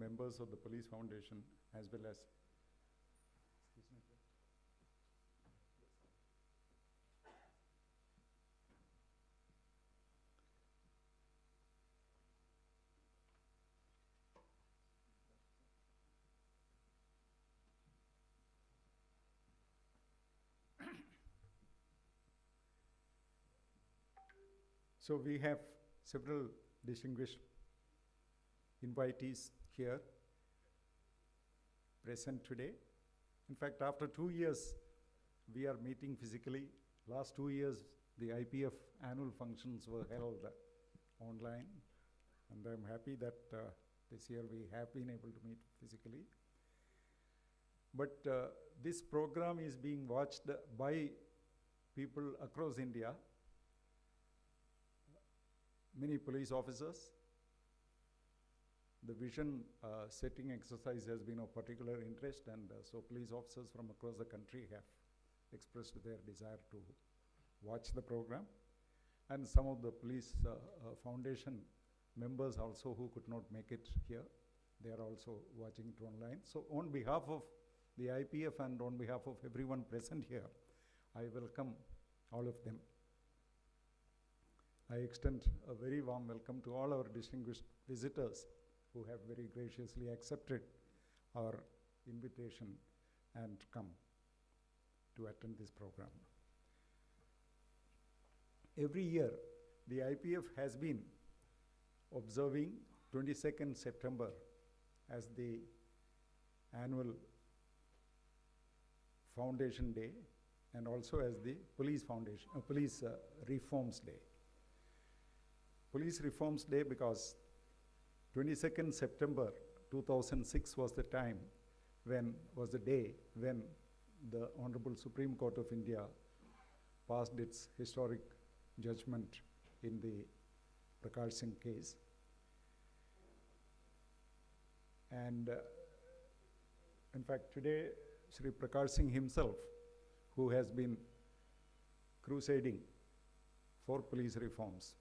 members of the Police Foundation, as well as so we have several distinguished invitees here present today. In fact, after 2 years, we are meeting physically. Last 2 years, the IPF annual functions were held online, and I'm happy that this year we have been able to meet physically. But this program is being watched by people across India, many police officers. The vision setting exercise has been of particular interest, and so police officers from across the country have expressed their desire to watch the program. And some of the police foundation members also who could not make it here, they are also watching it online. So on behalf of the IPF and on behalf of everyone present here, I welcome all of them. I extend a very warm welcome to all our distinguished visitors who have very graciously accepted our invitation and come to attend this program. Every year, the IPF has been observing 22nd September as the annual Foundation Day, and also as the Police Reforms Day. Police Reforms Day because 22nd September 2006 was the day when the Honorable Supreme Court of India passed its historic judgment in the Prakash Singh case. And in fact, today, Sri Prakash Singh himself, who has been crusading for police reforms,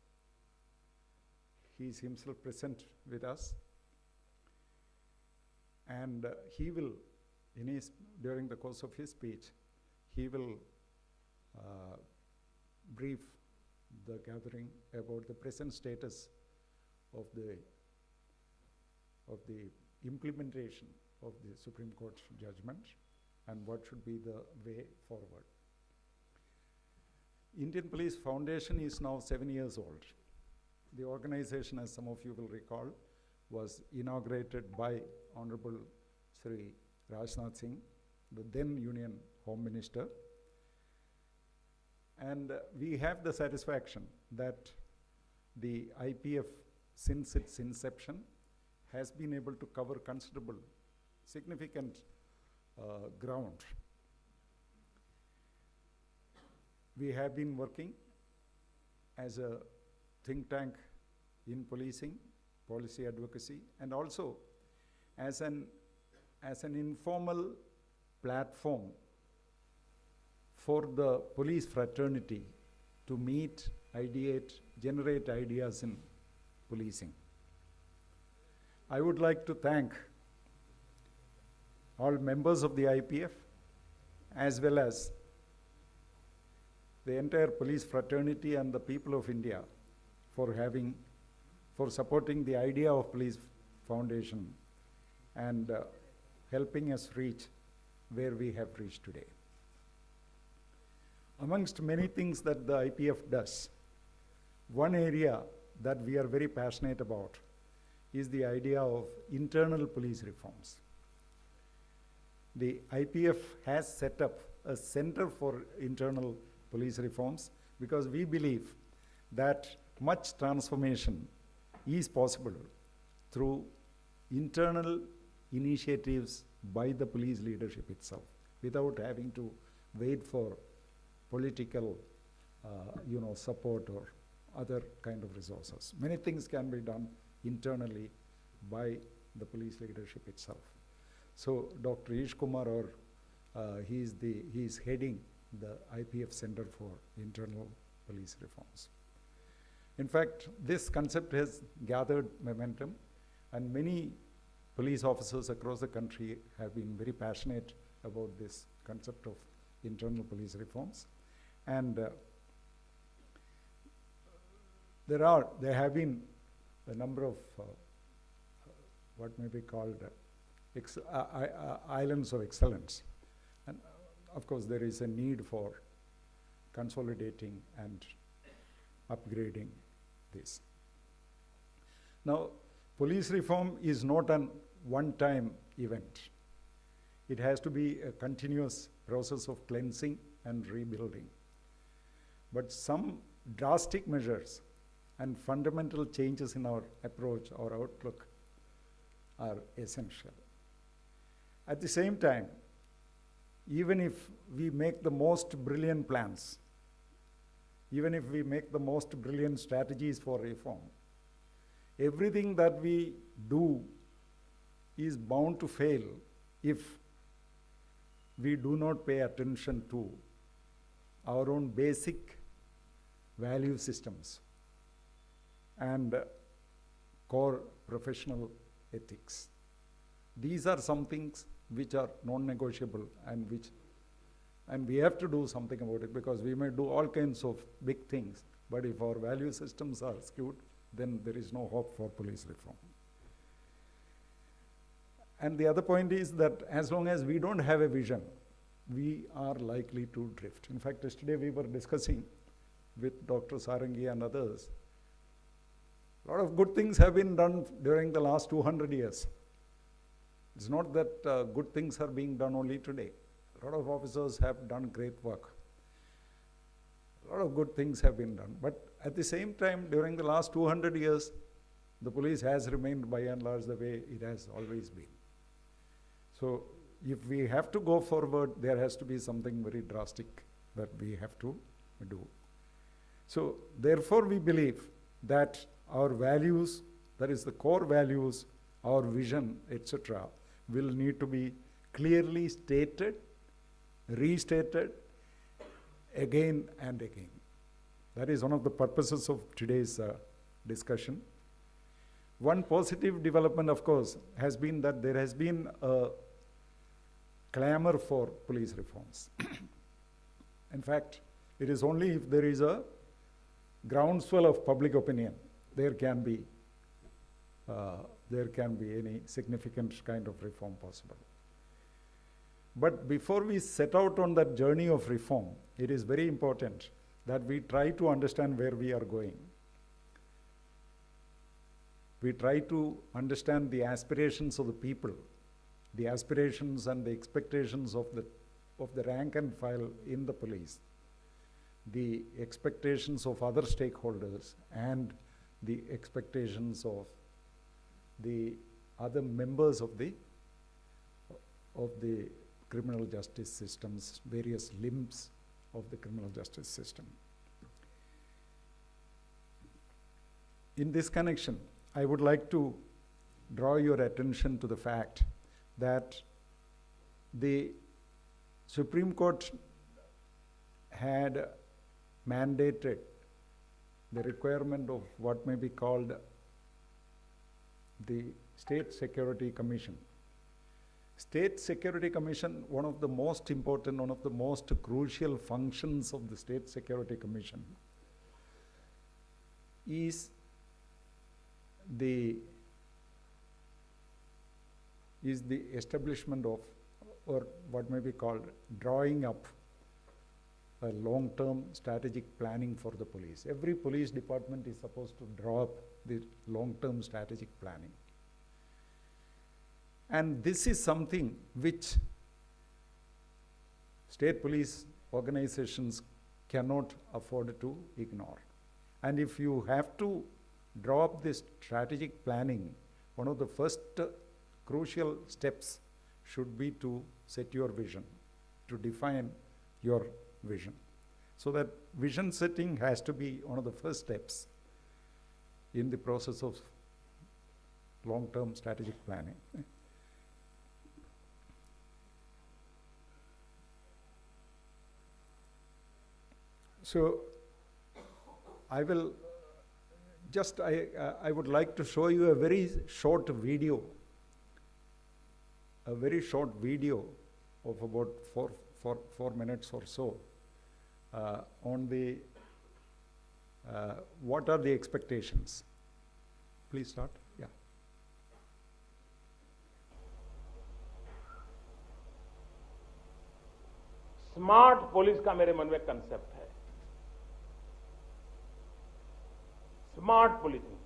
he is himself present with us, and he will, during the course of his speech, he will brief the gathering about the present status of the implementation of the Supreme Court judgment and what should be the way forward. Indian Police Foundation is now 7 years old. The organization, as some of you will recall, was inaugurated by Honorable Sri Rajnath Singh, the then Union Home Minister. And we have the satisfaction that the IPF, since its inception, has been able to cover considerable, significant ground. We have been working as a think tank in policing, policy advocacy, and also as an informal platform for the police fraternity to meet, ideate, generate ideas in policing. I would like to thank all members of the IPF as well as the entire police fraternity and the people of India for supporting the idea of Police Foundation and helping us reach where we have reached today. Amongst many things that the IPF does, one area that we are very passionate about is the idea of internal police reforms. The IPF has set up a center for internal police reforms because we believe that much transformation is possible through internal initiatives by the police leadership itself, without having to wait for political support or other kind of resources. Many things can be done internally by the police leadership itself. So Dr. Ish Kumar, he is heading the IPF Center for Internal Police Reforms. In fact, this concept has gathered momentum, and many police officers across the country have been very passionate about this concept of internal police reforms. And there have been a number of what may be called islands of excellence. And of course, there is a need for consolidating and upgrading this. Now, police reform is not an one-time event. It has to be a continuous process of cleansing and rebuilding. But some drastic measures and fundamental changes in our approach or outlook are essential. At the same time, even if we make the most brilliant plans, even if we make the most brilliant strategies for reform, everything that we do is bound to fail if we do not pay attention to our own basic value systems and core professional ethics. These are some things which are non-negotiable and we have to do something about it, because we may do all kinds of big things, but if our value systems are skewed, then there is no hope for police reform. And the other point is that as long as we don't have a vision, we are likely to drift. In fact, yesterday we were discussing with Dr. Sarangi and others, a lot of good things have been done during the last 200 years. It's not that good things are being done only today. A lot of officers have done great work. A lot of good things have been done. But at the same time, during the last 200 years, the police has remained by and large the way it has always been. So if we have to go forward, there has to be something very drastic that we have to do. So therefore we believe that our values, that is the core values, our vision, etc., will need to be clearly stated, restated again and again. That is one of the purposes of today's discussion. One positive development, of course, has been that there has been a clamor for police reforms. In fact, it is only if there is a groundswell of public opinion, there can be any significant kind of reform possible. But before we set out on that journey of reform, it is very important that we try to understand where we are going. We try to understand the aspirations of the people, the aspirations and the expectations of the rank and file in the police, the expectations of other stakeholders, and the expectations of the other members of the criminal justice systems, various limbs of the criminal justice system. In this connection, I would like to draw your attention to the fact that the Supreme Court had mandated the requirement of what may be called the State Security Commission. State Security Commission, one of the most important, one of the most crucial functions of the State Security Commission is the establishment of, or what may be called, drawing up a long-term strategic planning for the police. Every police department is supposed to draw up the long-term strategic planning. And this is something which state police organizations cannot afford to ignore. And if you have to draw up this strategic planning, one of the first crucial steps should be to set your vision, to define your vision. So that vision setting has to be one of the first steps in the process of long-term strategic planning. So I will just, I would like to show you a very short video a very short video of about 4 minutes or so on the what are the expectations. Please start. Yeah. Smart police का मेरे मन में concept है। Smart policing.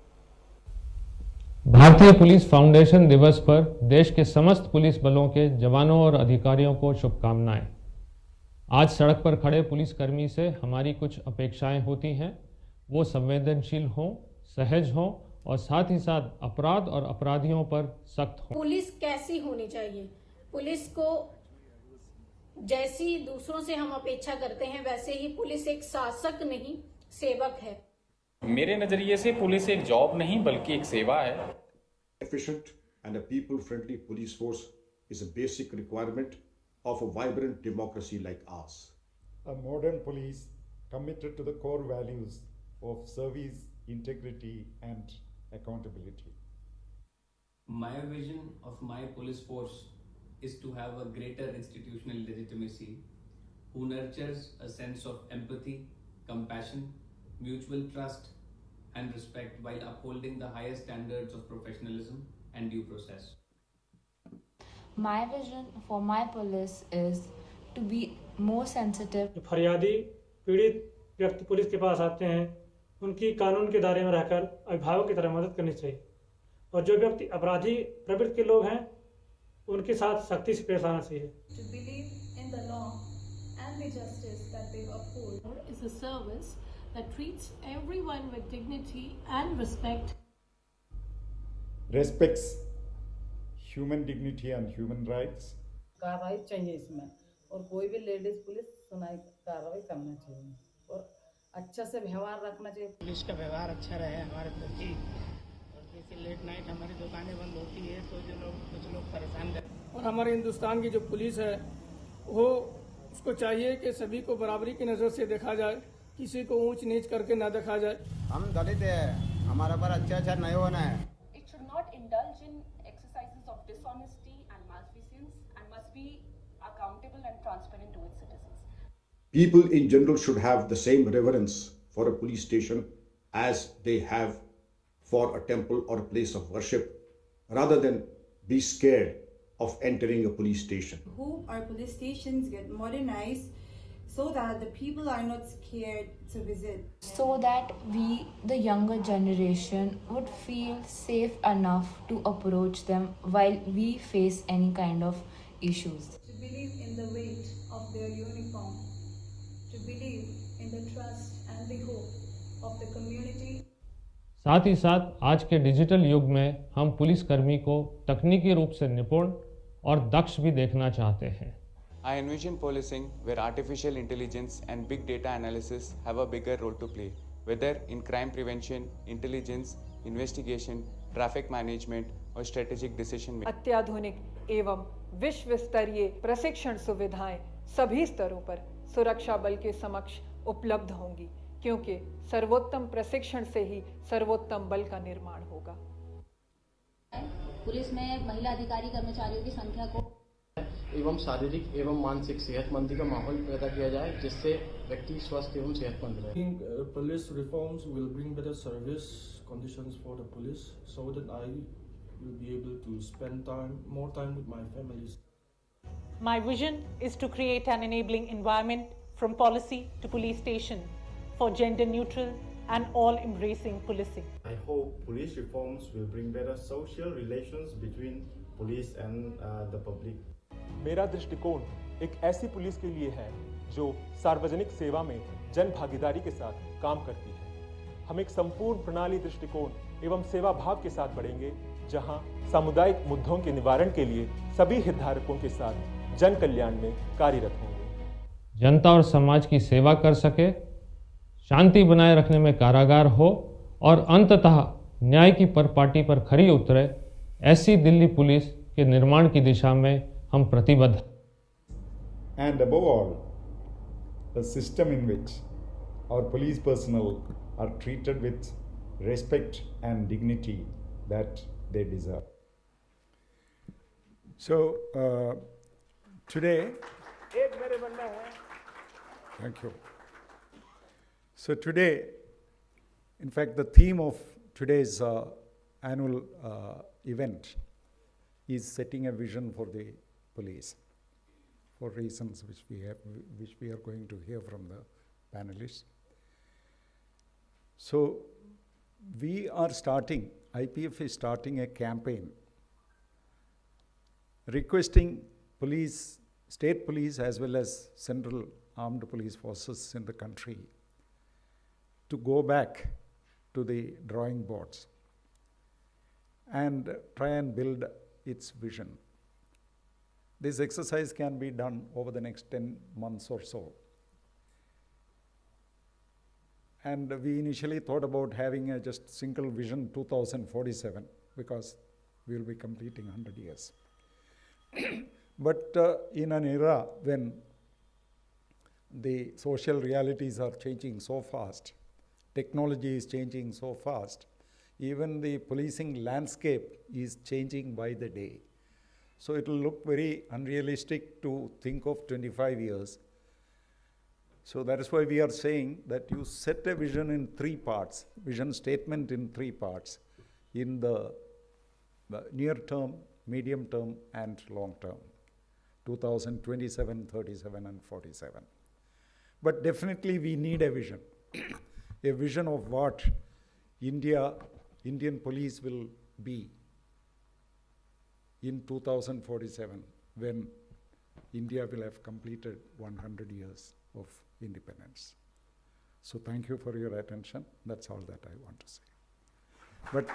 भारतीय police foundation दिवस पर देश के समस्त पुलिस बलों के जवानों और अधिकारियों को शुभकामनाएं। आज सड़क पर खड़े पुलिसकर्मी से हमारी कुछ अपेक्षाएं होती हैं। वो संवेदनशील हों, सहज हों और साथ ही साथ अपराध और अपराधियों पर सख्त हों। पुलिस कैसी होनी चाहिए? पुलिस को जैसी दूसरों से हम अपेक्षा करते हैं वैसे ही पुलिस एक शासक नहीं, सेवक है। मेरे नजरिए से पुलिस एक जॉब नहीं बल्कि एक सेवा है। Efficient and a people-friendly police force is a basic requirement of a vibrant democracy like ours. A modern police committed to the core values of service, integrity and accountability. My vision of my police force is to have a greater institutional legitimacy who nurtures a sense of empathy, compassion, mutual trust and respect while upholding the highest standards of professionalism and due process. My vision for my police is to be more sensitive. फरियादी पीड़ित व्यक्ति police के पास आते हैं, उनकी कानून के दायरे में रहकर अभिभावक की तरह मदद करनी चाहिए और जो व्यक्ति अपराधी प्रवृत्ति के लोग हैं उनके साथ सख्ती से पेश आना चाहिए। To believe in the law and the justice that they uphold is a service that treats everyone with dignity and respect. Respects human dignity and human rights. कार्रवाई चाहिए इसमें और कोई भी लेडीज पुलिस सुनाई कार्रवाई करना चाहिए और अच्छा से व्यवहार रखना चाहिए। पुलिस का व्यवहार अच्छा रहे हमारे प्रति और जैसे लेट नाइट हमारी दुकानें बंद होती है तो जो लोग कुछ लोग परेशान करते। और हमारे हिंदुस्तान की जो पुलिस है वो उसको चाहिए कि सभी को बराबरी की नज़र से देखा जाए, किसी को ऊंच नीच करके ना देखा जाए। हम दलित है, हमारा पर अत्याचार नहीं होना है। It should not indulge in exercises of dishonesty and malfeasance and must be accountable and transparent to its citizens. People in general should have the same reverence for a police station as they have for a temple or a place of worship, rather than be scared of entering a police station. hope our police stations get modernized so that the people are not scared to visit. So that we, the younger generation, would feel safe enough to approach them while we face any kind of issues. To believe in the weight of their uniform. To believe in the trust and the hope of the community. साथ ही साथ आज के digital युग में हम पुलिसकर्मी को तकनीकी रूप से निपुण और दक्ष भी देखना चाहते हैं। I envision policing where artificial intelligence and big data analysis have a bigger role to play, whether in crime prevention, intelligence, investigation, traffic management or strategic decision making. अत्याधुनिक एवं विश्व स्तरीय प्रशिक्षण सुविधाएं सभी स्तरों पर सुरक्षा बल के समक्ष उपलब्ध होंगी क्योंकि सर्वोत्तम प्रशिक्षण से ही सर्वोत्तम बल का निर्माण होगा। पुलिस में महिला अधिकारी कर्मचारियों की संख्या को एवं शारीरिक एवं मानसिक सेहतमंदी का माहौल पैदा किया जाए जिससे व्यक्ति स्वस्थ एवं सेहतमंद रहे। Police reforms will bring better service conditions for the police so that I will be able to spend more time with my families. My vision is to create an enabling environment from policy to police station for gender neutral and all embracing policing. I hope police reforms will bring better social relations between police and the public. मेरा दृष्टिकोण एक ऐसी police के लिए है जो सार्वजनिक सेवा में जन भागीदारी के साथ काम करती है। हम एक संपूर्ण प्रणाली दृष्टिकोण एवं सेवा भाव के साथ बढ़ेंगे जहां सामुदायिक मुद्दों के निवारण के लिए सभी हितधारकों के साथ जन कल्याण में कार्यरत होंगे। जनता और समाज की सेवा कर सके, शांति बनाए रखने में कारागार हो और अंततः न्याय की परपाटी पर खरी उतरे, ऐसी दिल्ली पुलिस के निर्माण की दिशा में हम प्रतिबद्ध। And above all, a system in which our police personnel are treated with respect and dignity that they deserve. So today, एक मेरे मन में है thank you. So today, in fact, the theme of today's annual event is setting a vision for the police, for reasons which we are going to hear from the panelists. So we are starting, IPF is starting a campaign requesting police, state police as well as central armed police forces in the country to go back to the drawing boards and try and build its vision. This exercise can be done over the next 10 months or so. And we initially thought about having a just single vision 2047 because we will be completing 100 years. But in an era when the social realities are changing so fast, technology is changing so fast, even the policing landscape is changing by the day. So it will look very unrealistic to think of 25 years. So that is why we are saying that you set a vision in 3 parts, vision statement in 3 parts, in the near term, medium term, and long term, 2027, 37, and 47. But definitely we need a vision, a vision of what Indian police will be in 2047 when India will have completed 100 years of independence. So thank you for your attention. That's all that I want to say. But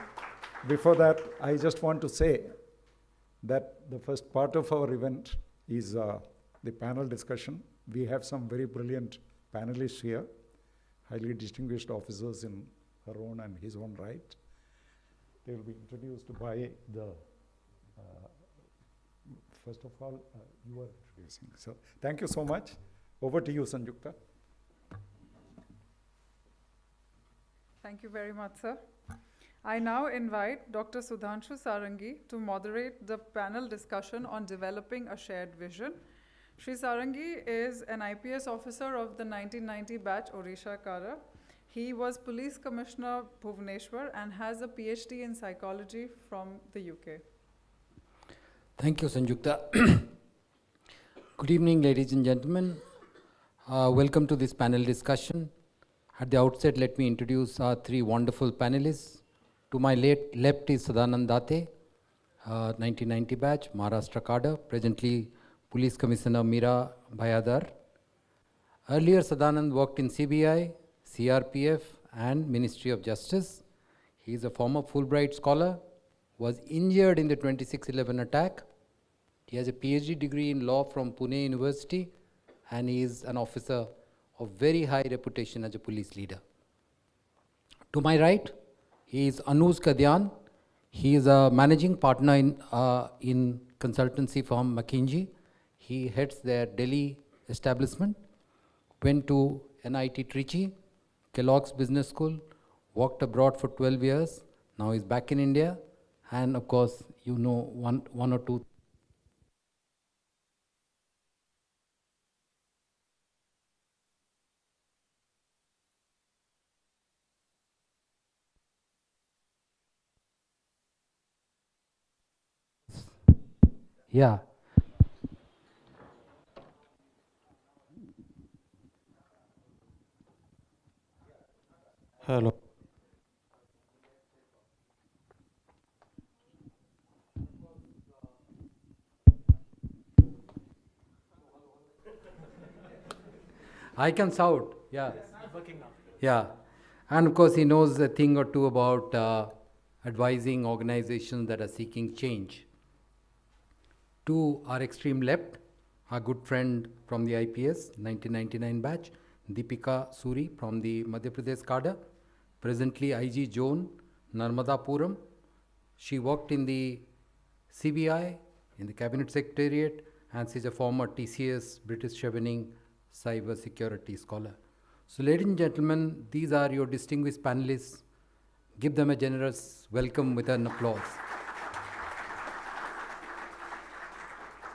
before that, I just want to say that the first part of our event is the panel discussion. We have some very brilliant panelists here, highly distinguished officers in her own and his own right. They will be introduced by the, first of all, you are introducing. So thank you so much. Over to you, Sanjukta. Thank you very much, sir. I now invite Dr. Sudhanshu Sarangi to moderate the panel discussion on developing a shared vision. Shri Sarangi is an IPS officer of the 1990 batch Odisha Kara. He was Police Commissioner Bhubaneswar and has a PhD in psychology from the UK. Thank you, Sanjukta. Good evening, ladies and gentlemen. Welcome to this panel discussion. At the outset, let me introduce our 3 wonderful panelists. To my left is Sadanand Date, 1990 batch, Maharashtra cadre, presently Police Commissioner Meera Bhayadar. Earlier, Sadanand worked in CBI, CRPF, and Ministry of Justice. He is a former Fulbright scholar, was injured in the 26/11 attack. He has a PhD degree in law from Pune University, and he is an officer of very high reputation as a police leader. To my right, he is Anuj Kadyan. He is a managing partner in consultancy firm McKinsey. He heads their Delhi establishment, went to NIT Trichy, Kellogg's Business School, worked abroad for 12 years. Now he's back in India. And of course, you know one or two. Yeah. Hello. I can shout, yeah. Yeah. And of course, he knows a thing or two about advising organizations that are seeking change. To our extreme left, our good friend from the IPS, 1999 batch, Deepika Suri from the Madhya Pradesh cadre, presently IG Zone, Narmadapuram. She worked in the CBI, in the Cabinet Secretariat, and she's a former TCS British Chevening cyber security scholar. So ladies and gentlemen, these are your distinguished panelists. Give them a generous welcome with an applause.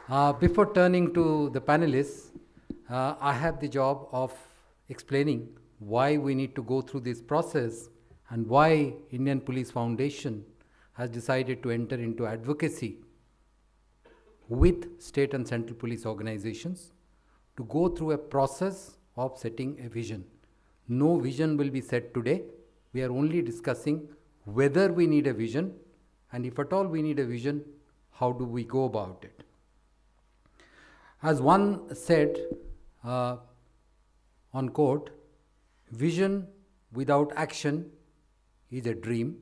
Before turning to the panelists, I have the job of explaining why we need to go through this process and why Indian Police Foundation has decided to enter into advocacy with state and central police organizations to go through a process of setting a vision. No vision will be set today. We are only discussing whether we need a vision, and if at all we need a vision, how do we go about it? As one said on quote, vision without action is a dream.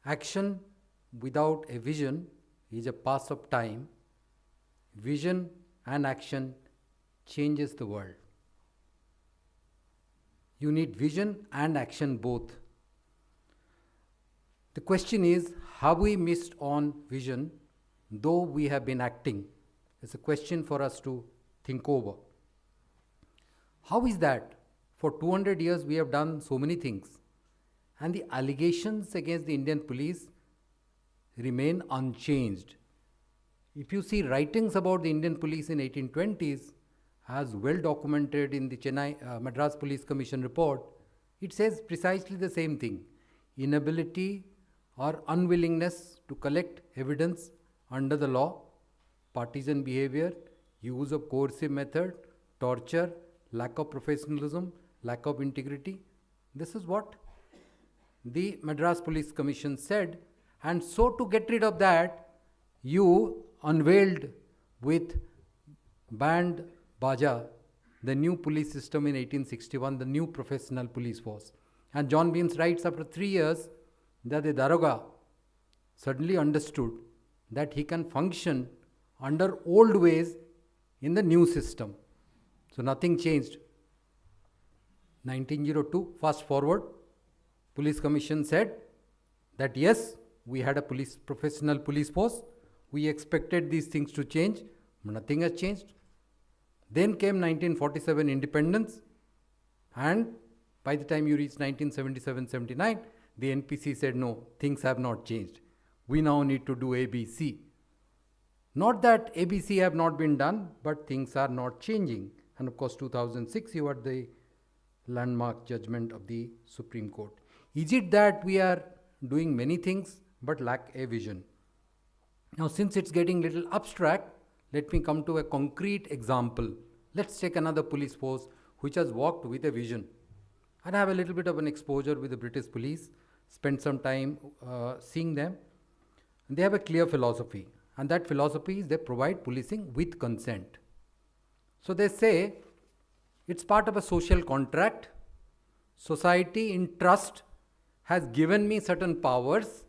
Action without a vision is a pass of time. Vision and action changes the world. You need vision and action both. The question is, have we missed on vision though we have been acting? It's a question for us to think over. How is that? For 200 years we have done so many things, and the allegations against the Indian police remain unchanged. If you see writings about the Indian police in 1820s, as well documented in the Madras Police Commission report, it says precisely the same thing. Inability or unwillingness to collect evidence under the law, partisan behavior, use of coercive method, torture, lack of professionalism, lack of integrity. This is what the Madras Police Commission said. And so to get rid of that, you unveiled with band Baja the new police system in 1861, the new professional police force. And John Beams writes after 3 years that the Daroga suddenly understood that he can function under old ways in the new system. So nothing changed. 1902, fast forward, Police Commission said that yes, we had a professional police force. We expected these things to change, but nothing has changed. Then came 1947 independence, and by the time you reach 1977-79, the NPC said no, things have not changed. We now need to do ABC. Not that ABC have not been done, but things are not changing. And of course 2006 you had the landmark judgment of the Supreme Court. Is it that we are doing many things but lack a vision? Now since it's getting little abstract, let me come to a concrete example. Let's take another police force which has worked with a vision. And I have a little bit of an exposure with the British police, spent some time seeing them. And they have a clear philosophy, and that philosophy is they provide policing with consent. So they say it's part of a social contract. Society in trust has given me certain powers.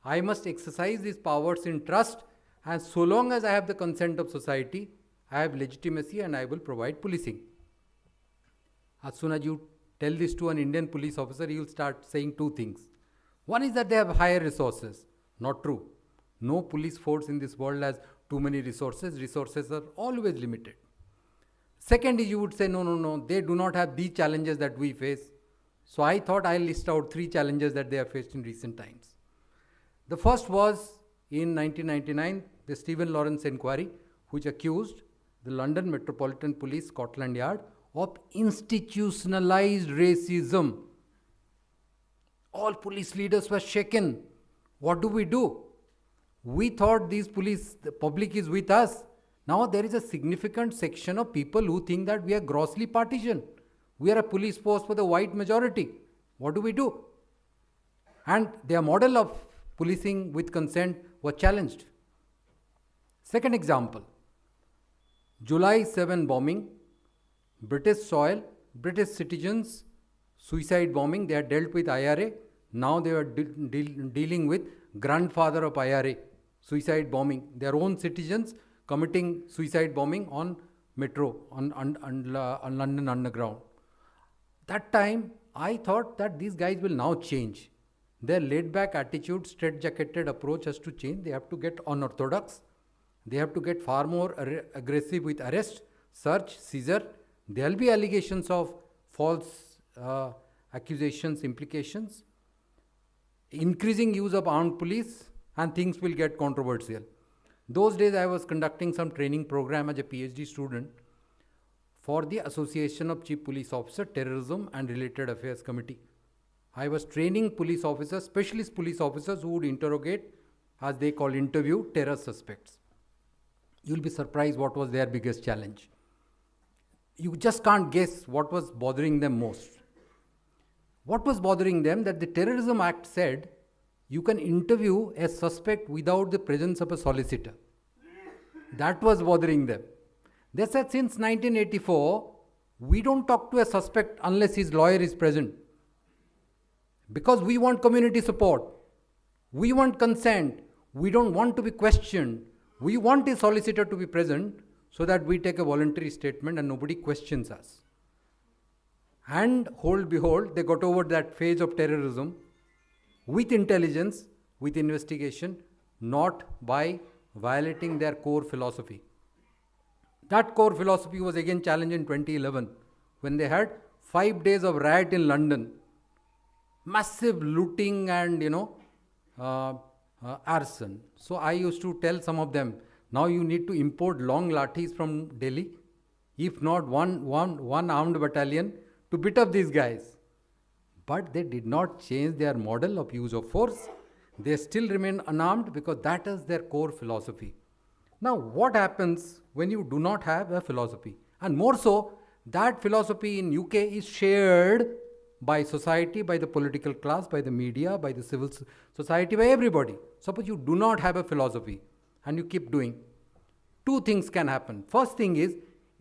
I must exercise these powers in trust, and so long as I have the consent of society, I have legitimacy and I will provide policing. As soon as you tell this to an Indian police officer, he will start saying two things. One is that they have higher resources. Not true. No police force in this world has too many resources. Resources are always limited. Second is you would say, no, they do not have these challenges that we face. So I thought I'll list out 3 challenges that they have faced in recent times. The first was in 1999, the Stephen Lawrence inquiry, which accused the London Metropolitan Police Scotland Yard of institutionalized racism. All police leaders were shaken. What do? We thought the public is with us. Now there is a significant section of people who think that we are grossly partisan. We are a police force for the white majority. What do? And their model of policing with consent was challenged. Second example, July 7 bombing, British soil, British citizens, suicide bombing. They had dealt with IRA. Now they are dealing with grandfather of IRA, suicide bombing. Their own citizens committing suicide bombing on metro, on London Underground. That time, I thought that these guys will now change. Their laid-back attitude, straight-jacketed approach has to change. They have to get unorthodox. They have to get far more aggressive with arrest, search, seizure. There will be allegations of false accusations, implications, increasing use of armed police, and things will get controversial. Those days I was conducting some training program as a PhD student for the Association of Chief Police Officer, Terrorism and Related Affairs Committee. I was training police officers, specialist police officers who would interrogate, as they call interview, terror suspects. You'll be surprised what was their biggest challenge. You just can't guess what was bothering them most. What was bothering them? That the Terrorism Act said you can interview a suspect without the presence of a solicitor. That was bothering them. They said since 1984, we don't talk to a suspect unless his lawyer is present. Because we want community support. We want consent. We don't want to be questioned. We want a solicitor to be present so that we take a voluntary statement and nobody questions us. And behold, they got over that phase of terrorism with intelligence, with investigation, not by violating their core philosophy. That core philosophy was again challenged in 2011 when they had 5 days of riot in London. Massive looting and, arson. So I used to tell some of them, now you need to import long lathis from Delhi, if not one armed battalion to beat up these guys. But they did not change their model of use of force. They still remain unarmed because that is their core philosophy. Now, what happens when you do not have a philosophy? And more so, that philosophy in UK is shared by society, by the political class, by the media, by the civil society, by everybody. Suppose you do not have a philosophy and you keep doing. Two things can happen. First thing is,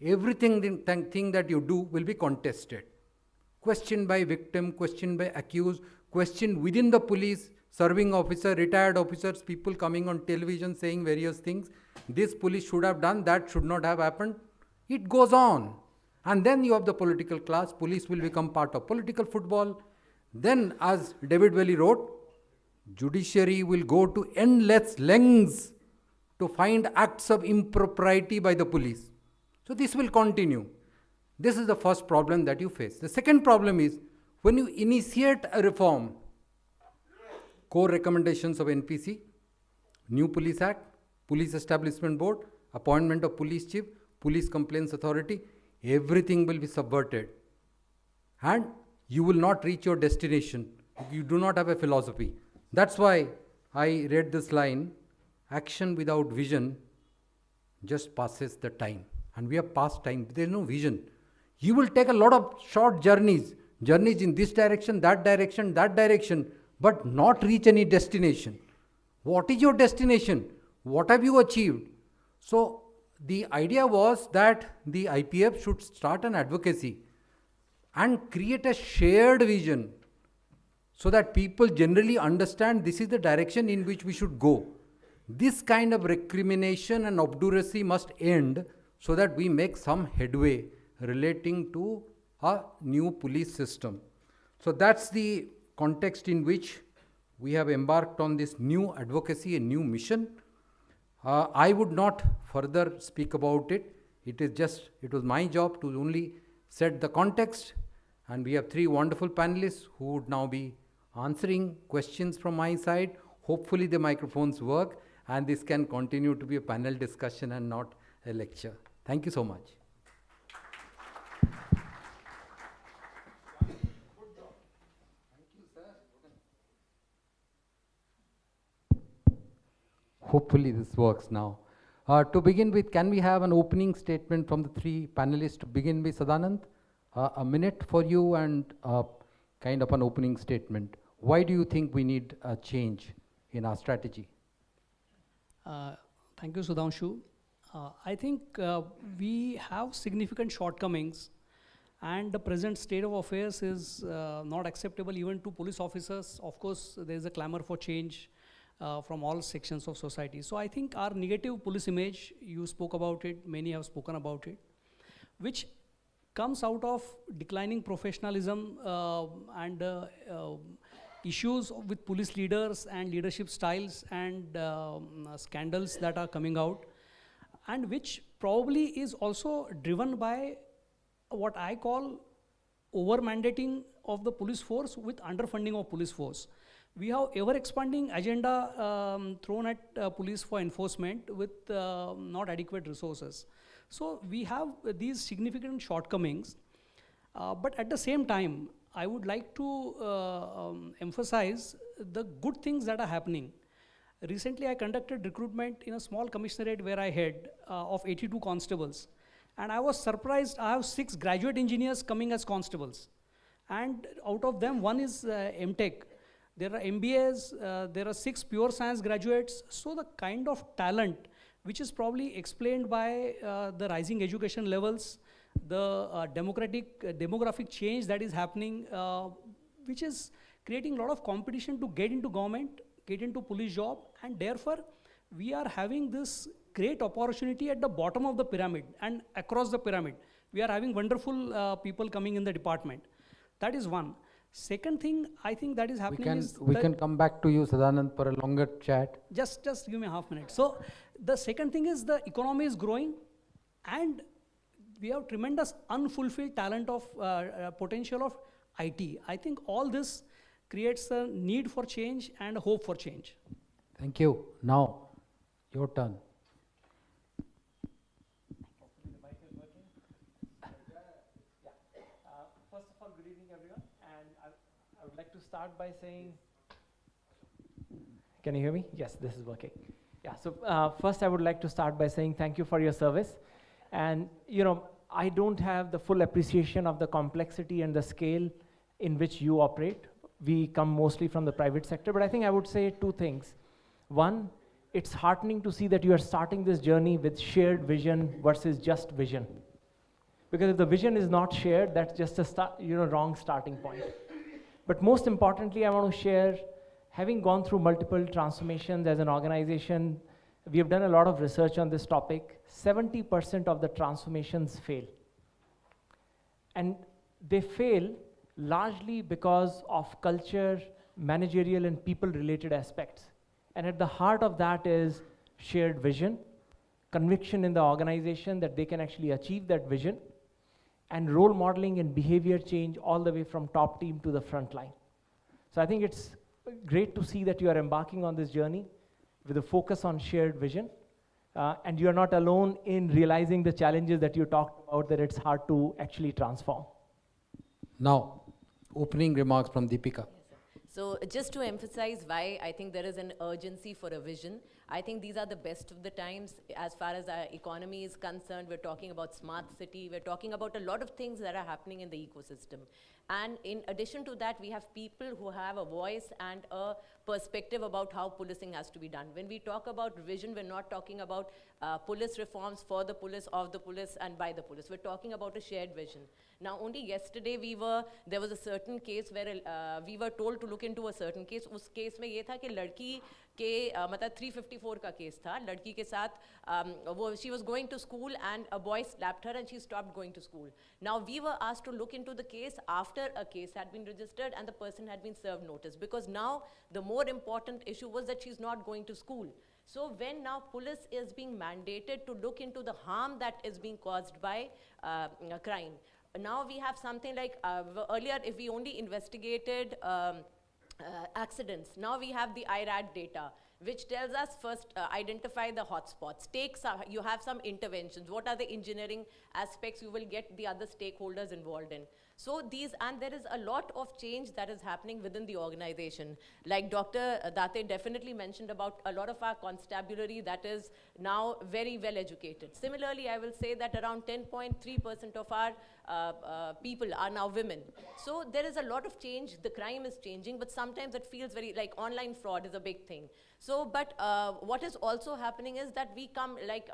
everything that you do will be contested. Questioned by victim, questioned by accused, questioned within the police, serving officer, retired officers, people coming on television saying various things. This police should have done, that should not have happened. It goes on. And then you have the political class, police will become part of political football. Then, as David Welly wrote, judiciary will go to endless lengths to find acts of impropriety by the police. So this will continue. This is the first problem that you face. The second problem is, when you initiate a reform, core recommendations of NPC, New Police Act, Police Establishment Board, appointment of police chief, police complaints authority, everything will be subverted. And you will not reach your destination. You do not have a philosophy. That's why I read this line, action without vision just passes the time. And we have passed time. There is no vision. You will take a lot of short journeys in this direction, that direction, but not reach any destination. What is your destination? What have you achieved? So the idea was that the IPF should start an advocacy and create a shared vision so that people generally understand this is the direction in which we should go. This kind of recrimination and obduracy must end so that we make some headway relating to a new police system. So that's the context in which we have embarked on this new advocacy, a new mission. I would not further speak about it. It was my job to only set the context, and we have 3 wonderful panelists who would now be answering questions from my side. Hopefully the microphones work and this can continue to be a panel discussion and not a lecture. Thank you so much. Hopefully this works now. To begin with, can we have an opening statement from the 3 panelists? To begin with, Sadanand, a minute for you and kind of an opening statement. Why do you think we need a change in our strategy? Thank you, Sudhanshu. I think we have significant shortcomings, and the present state of affairs is not acceptable even to police officers. Of course, there is a clamor for change from all sections of society. So I think our negative police image, you spoke about it, many have spoken about it, which comes out of declining professionalism and issues with police leaders and leadership styles and scandals that are coming out, and which probably is also driven by what I call over-mandating of the police force with underfunding of police force. We have ever expanding agenda thrown at police for enforcement with not adequate resources. So we have these significant shortcomings, but at the same time, I would like to emphasize the good things that are happening. Recently, I conducted recruitment in a small commissionerate where I had of 82 constables. And I was surprised, I have 6 graduate engineers coming as constables. And out of them, one is MTech. There are MBAs, there are 6 pure science graduates. So the kind of talent, which is probably explained by the rising education levels, the demographic change that is happening, which is creating a lot of competition to get into government, get into police job, and therefore we are having this great opportunity at the bottom of the pyramid and across the pyramid. We are having wonderful people coming in the department. That is one. Second thing I think that is happening we can come back to you, Sadanand, for a longer chat. Just give me a half minute. So the second thing is the economy is growing, and we have tremendous unfulfilled talent of potential of IT. I think all this creates a need for change and a hope for change. Thank you. Now, your turn. First of all, good evening, everyone. And I would like to start by saying, can you hear me? Yes, this is working. Yeah, so first I would like to start by saying thank you for your service. And, you know, I don't have the full appreciation of the complexity and the scale in which you operate. We come mostly from the private sector, but I think I would say 2 things. One, it's heartening to see that you are starting this journey with shared vision versus just vision. Because if the vision is not shared, that's just a wrong starting point. But most importantly, I want to share, having gone through multiple transformations as an organization, we have done a lot of research on this topic. 70% of the transformations fail. And they fail largely because of culture, managerial, and people-related aspects. And at the heart of that is shared vision, conviction in the organization that they can actually achieve that vision, and role modeling and behavior change all the way from top team to the front line. So I think it's great to see that you are embarking on this journey with a focus on shared vision. And you're not alone in realizing the challenges that you talked about, that it's hard to actually transform. Now, opening remarks from Deepika. So just to emphasize why I think there is an urgency for a vision, I think these are the best of the times as far as our economy is concerned. We're talking about smart city, we're talking about a lot of things that are happening in the ecosystem. And in addition to that, we have people who have a voice and a perspective about how policing has to be done. When we talk about vision, we're not talking about police reforms for the police, of the police, and by the police. We're talking about a shared vision. Now, only yesterday there was a certain case where we were told to look into a certain case. उस case में ये था कि लड़की के मतलब 354 का case था. लड़की के साथ she was going to school and a boy slapped her and she stopped going to school. Now we were asked to look into the case after a case had been registered and the person had been served notice, because now the more important issue was that she's not going to school. So when now police is being mandated to look into the harm that is being caused by crime, now we have something like earlier if we only investigated accidents, now we have the IRAD data, which tells us first identify the hotspots, you have some interventions, what are the engineering aspects, you will get the other stakeholders involved in. So and there is a lot of change that is happening within the organization. Like Dr. Date definitely mentioned about a lot of our constabulary that is now very well educated. Similarly, I will say that around 10.3% of our people are now women. So there is a lot of change, the crime is changing, but sometimes it feels very, like online fraud is a big thing. So, but what is also happening is that we come, like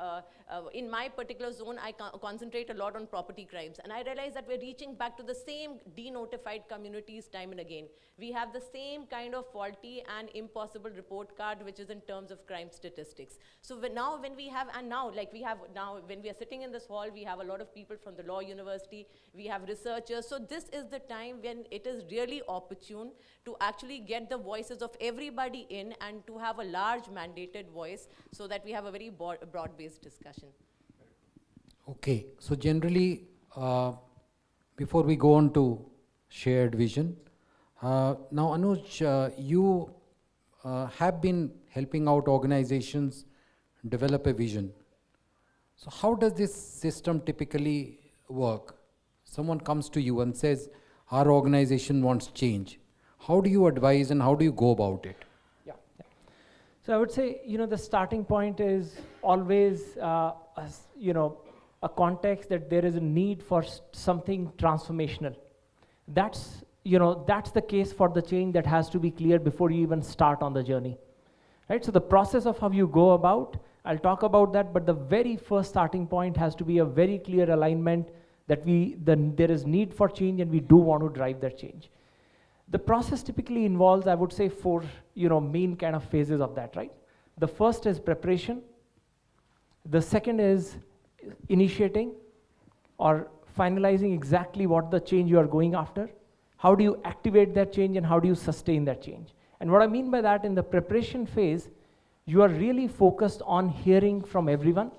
in my particular zone, I concentrate a lot on property crimes. And I realize that we're reaching back to the same denotified communities time and again. We have the same kind of faulty and impossible report card, which is in terms of crime statistics. So now when we have, and now like we have now, when we are sitting in this hall, we have a lot of people from the law university, we have researchers. So this is the time when it is really opportune to actually get the voices of everybody in and to have a large mandated voice so that we have a very broad-based discussion. Okay, so generally, before we go on to shared vision, Now, Anuj, you have been helping out organizations develop a vision. So how does this system typically work? Someone comes to you and says, our organization wants change. How do you advise and how do you go about it? So I would say, the starting point is always, a context that there is a need for something transformational. That's the case for the change that has to be clear before you even start on the journey, right? So the process of how you go about, I'll talk about that, but the very first starting point has to be a very clear alignment that there is need for change and we do want to drive that change. The process typically involves, I would say, 4 main kind of phases of that, right? The first is preparation. The second is initiating or finalizing exactly what the change you are going after. How do you activate that change and how do you sustain that change? And what I mean by that, in the preparation phase, you are really focused on hearing from everyone,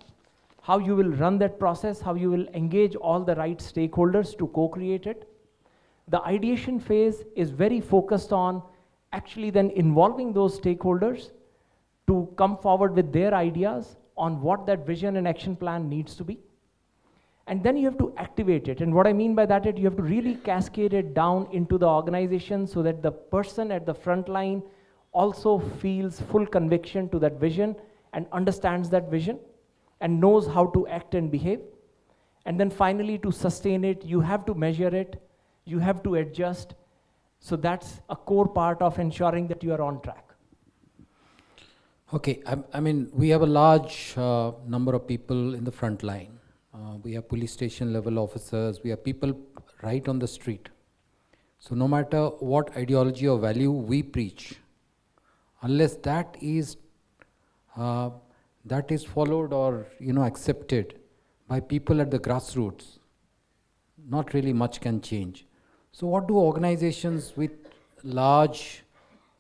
how you will run that process, how you will engage all the right stakeholders to co-create it. The ideation phase is very focused on actually then involving those stakeholders to come forward with their ideas on what that vision and action plan needs to be. And then you have to activate it. And what I mean by that is you have to really cascade it down into the organization so that the person at the front line also feels full conviction to that vision and understands that vision and knows how to act and behave. And then finally, to sustain it, you have to measure it, you have to adjust. So that's a core part of ensuring that you are on track. Okay, I mean, we have a large number of people in the front line. We have police station level officers, we have people right on the street. So no matter what ideology or value we preach, unless that is followed or accepted by people at the grassroots, not really much can change. So what do organizations with large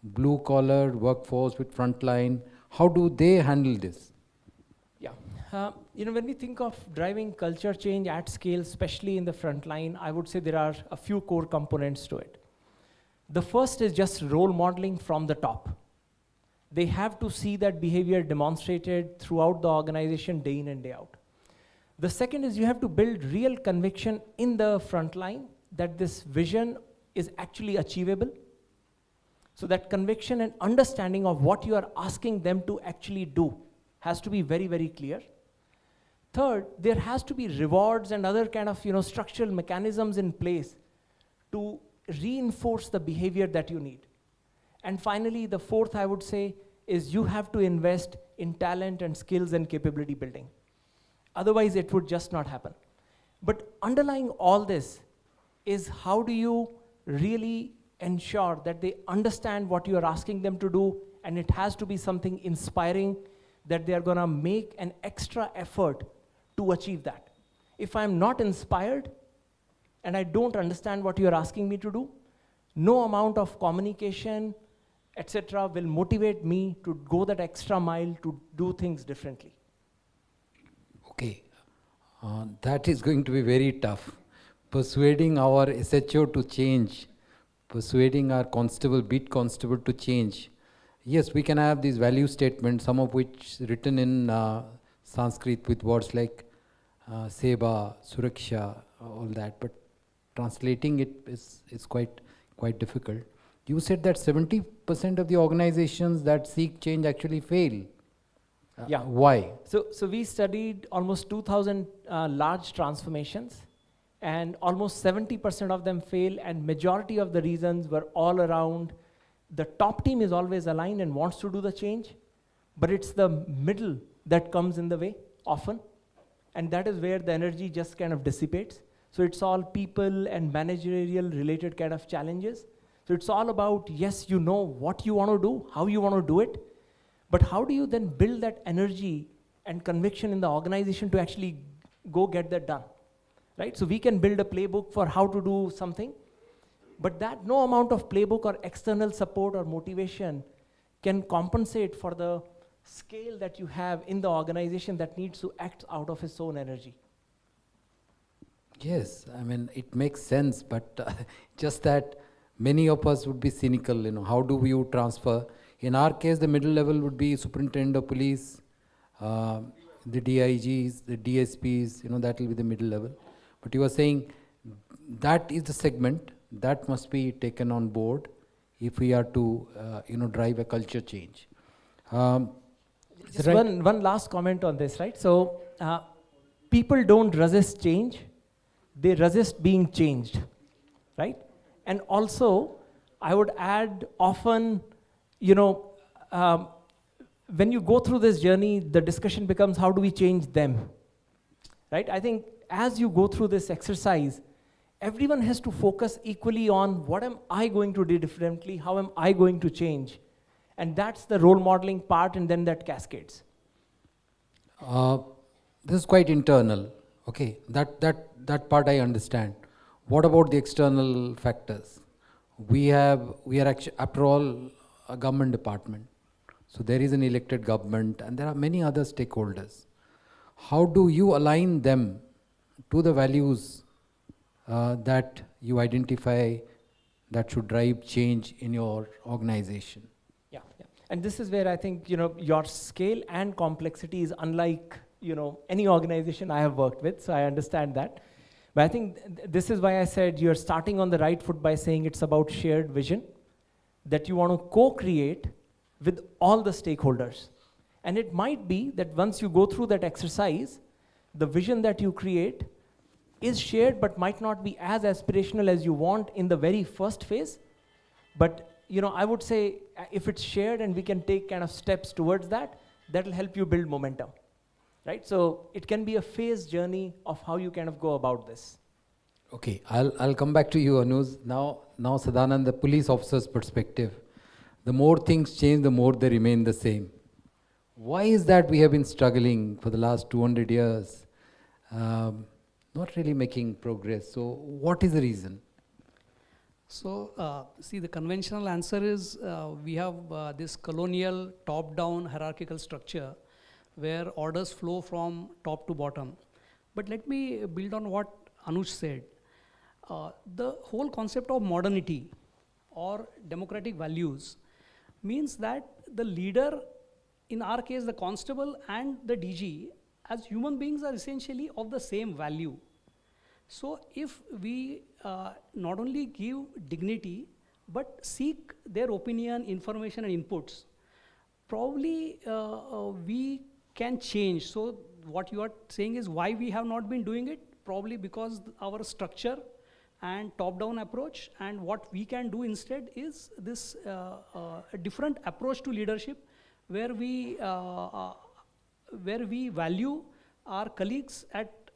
blue-collar workforce with frontline, how do they handle this? Yeah, when we think of driving culture change at scale, especially in the frontline, I would say there are a few core components to it. The first is just role modeling from the top. They have to see that behavior demonstrated throughout the organization day in and day out. The second is you have to build real conviction in the front line that this vision is actually achievable. So that conviction and understanding of what you are asking them to actually do has to be very, very clear. Third, there has to be rewards and other kind of structural mechanisms in place to reinforce the behavior that you need. And finally, the fourth, I would say, is you have to invest in talent and skills and capability building. Otherwise, it would just not happen. But underlying all this is how do you really ensure that they understand what you are asking them to do, and it has to be something inspiring that they are going to make an extra effort to achieve that. If I'm not inspired and I don't understand what you are asking me to do, no amount of communication, etc., will motivate me to go that extra mile to do things differently. Okay, that is going to be very tough. Persuading our SHO to change, persuading our constable, beat constable to change. Yes, we can have these value statements, some of which written in Sanskrit with words like Seva, Suraksha, all that, but translating it is quite difficult. You said that 70% of the organizations that seek change actually fail. Yeah. Why? So we studied almost 2,000 large transformations, and almost 70% of them fail, and majority of the reasons were all around the top team is always aligned and wants to do the change, but it's the middle that comes in the way often, and that is where the energy just kind of dissipates. So it's all people and managerial related kind of challenges. So it's all about, yes, you know what you want to do, how you want to do it, but how do you then build that energy and conviction in the organization to actually go get that done, right? So we can build a playbook for how to do something, but that no amount of playbook or external support or motivation can compensate for the scale that you have in the organization that needs to act out of its own energy. Yes, I mean, it makes sense, but just that Many of us would be cynical, how do you transfer? In our case, the middle level would be superintendent of police, the DIGs, the DSPs, that will be the middle level. But you are saying that is the segment that must be taken on board if we are to, drive a culture change. Just one last comment on this, right? So people don't resist change, they resist being changed, right? And also, I would add often, when you go through this journey, the discussion becomes how do we change them, right? I think as you go through this exercise, everyone has to focus equally on what am I going to do differently, how am I going to change? And that's the role modeling part, and then that cascades. This is quite internal, okay, that part I understand. What about the external factors? We are actually, after all, a government department. So there is an elected government and there are many other stakeholders. How do you align them to the values that you identify that should drive change in your organization? Yeah. And this is where I think, your scale and complexity is unlike, any organization I have worked with, so I understand that. But I think this is why I said you're starting on the right foot by saying it's about shared vision that you want to co-create with all the stakeholders. And it might be that once you go through that exercise, the vision that you create is shared but might not be as aspirational as you want in the very first phase. But I would say if it's shared and we can take kind of steps towards that, that'll help you build momentum. Right? So it can be a phased journey of how you kind of go about this. Okay, I'll come back to you, Anuj. Now Sadanand, the police officer's perspective. The more things change, the more they remain the same. Why is that we have been struggling for the last 200 years, not really making progress? So what is the reason? So, see, the conventional answer is we have this colonial top-down hierarchical structure where orders flow from top to bottom. But let me build on what Anuj said. The whole concept of modernity or democratic values means that the leader, in our case the constable and the DG, as human beings are essentially of the same value. So if we not only give dignity but seek their opinion, information and inputs, probably we can change. So what you are saying is why we have not been doing it? Probably because our structure and top-down approach, and what we can do instead is this a different approach to leadership where we value our colleagues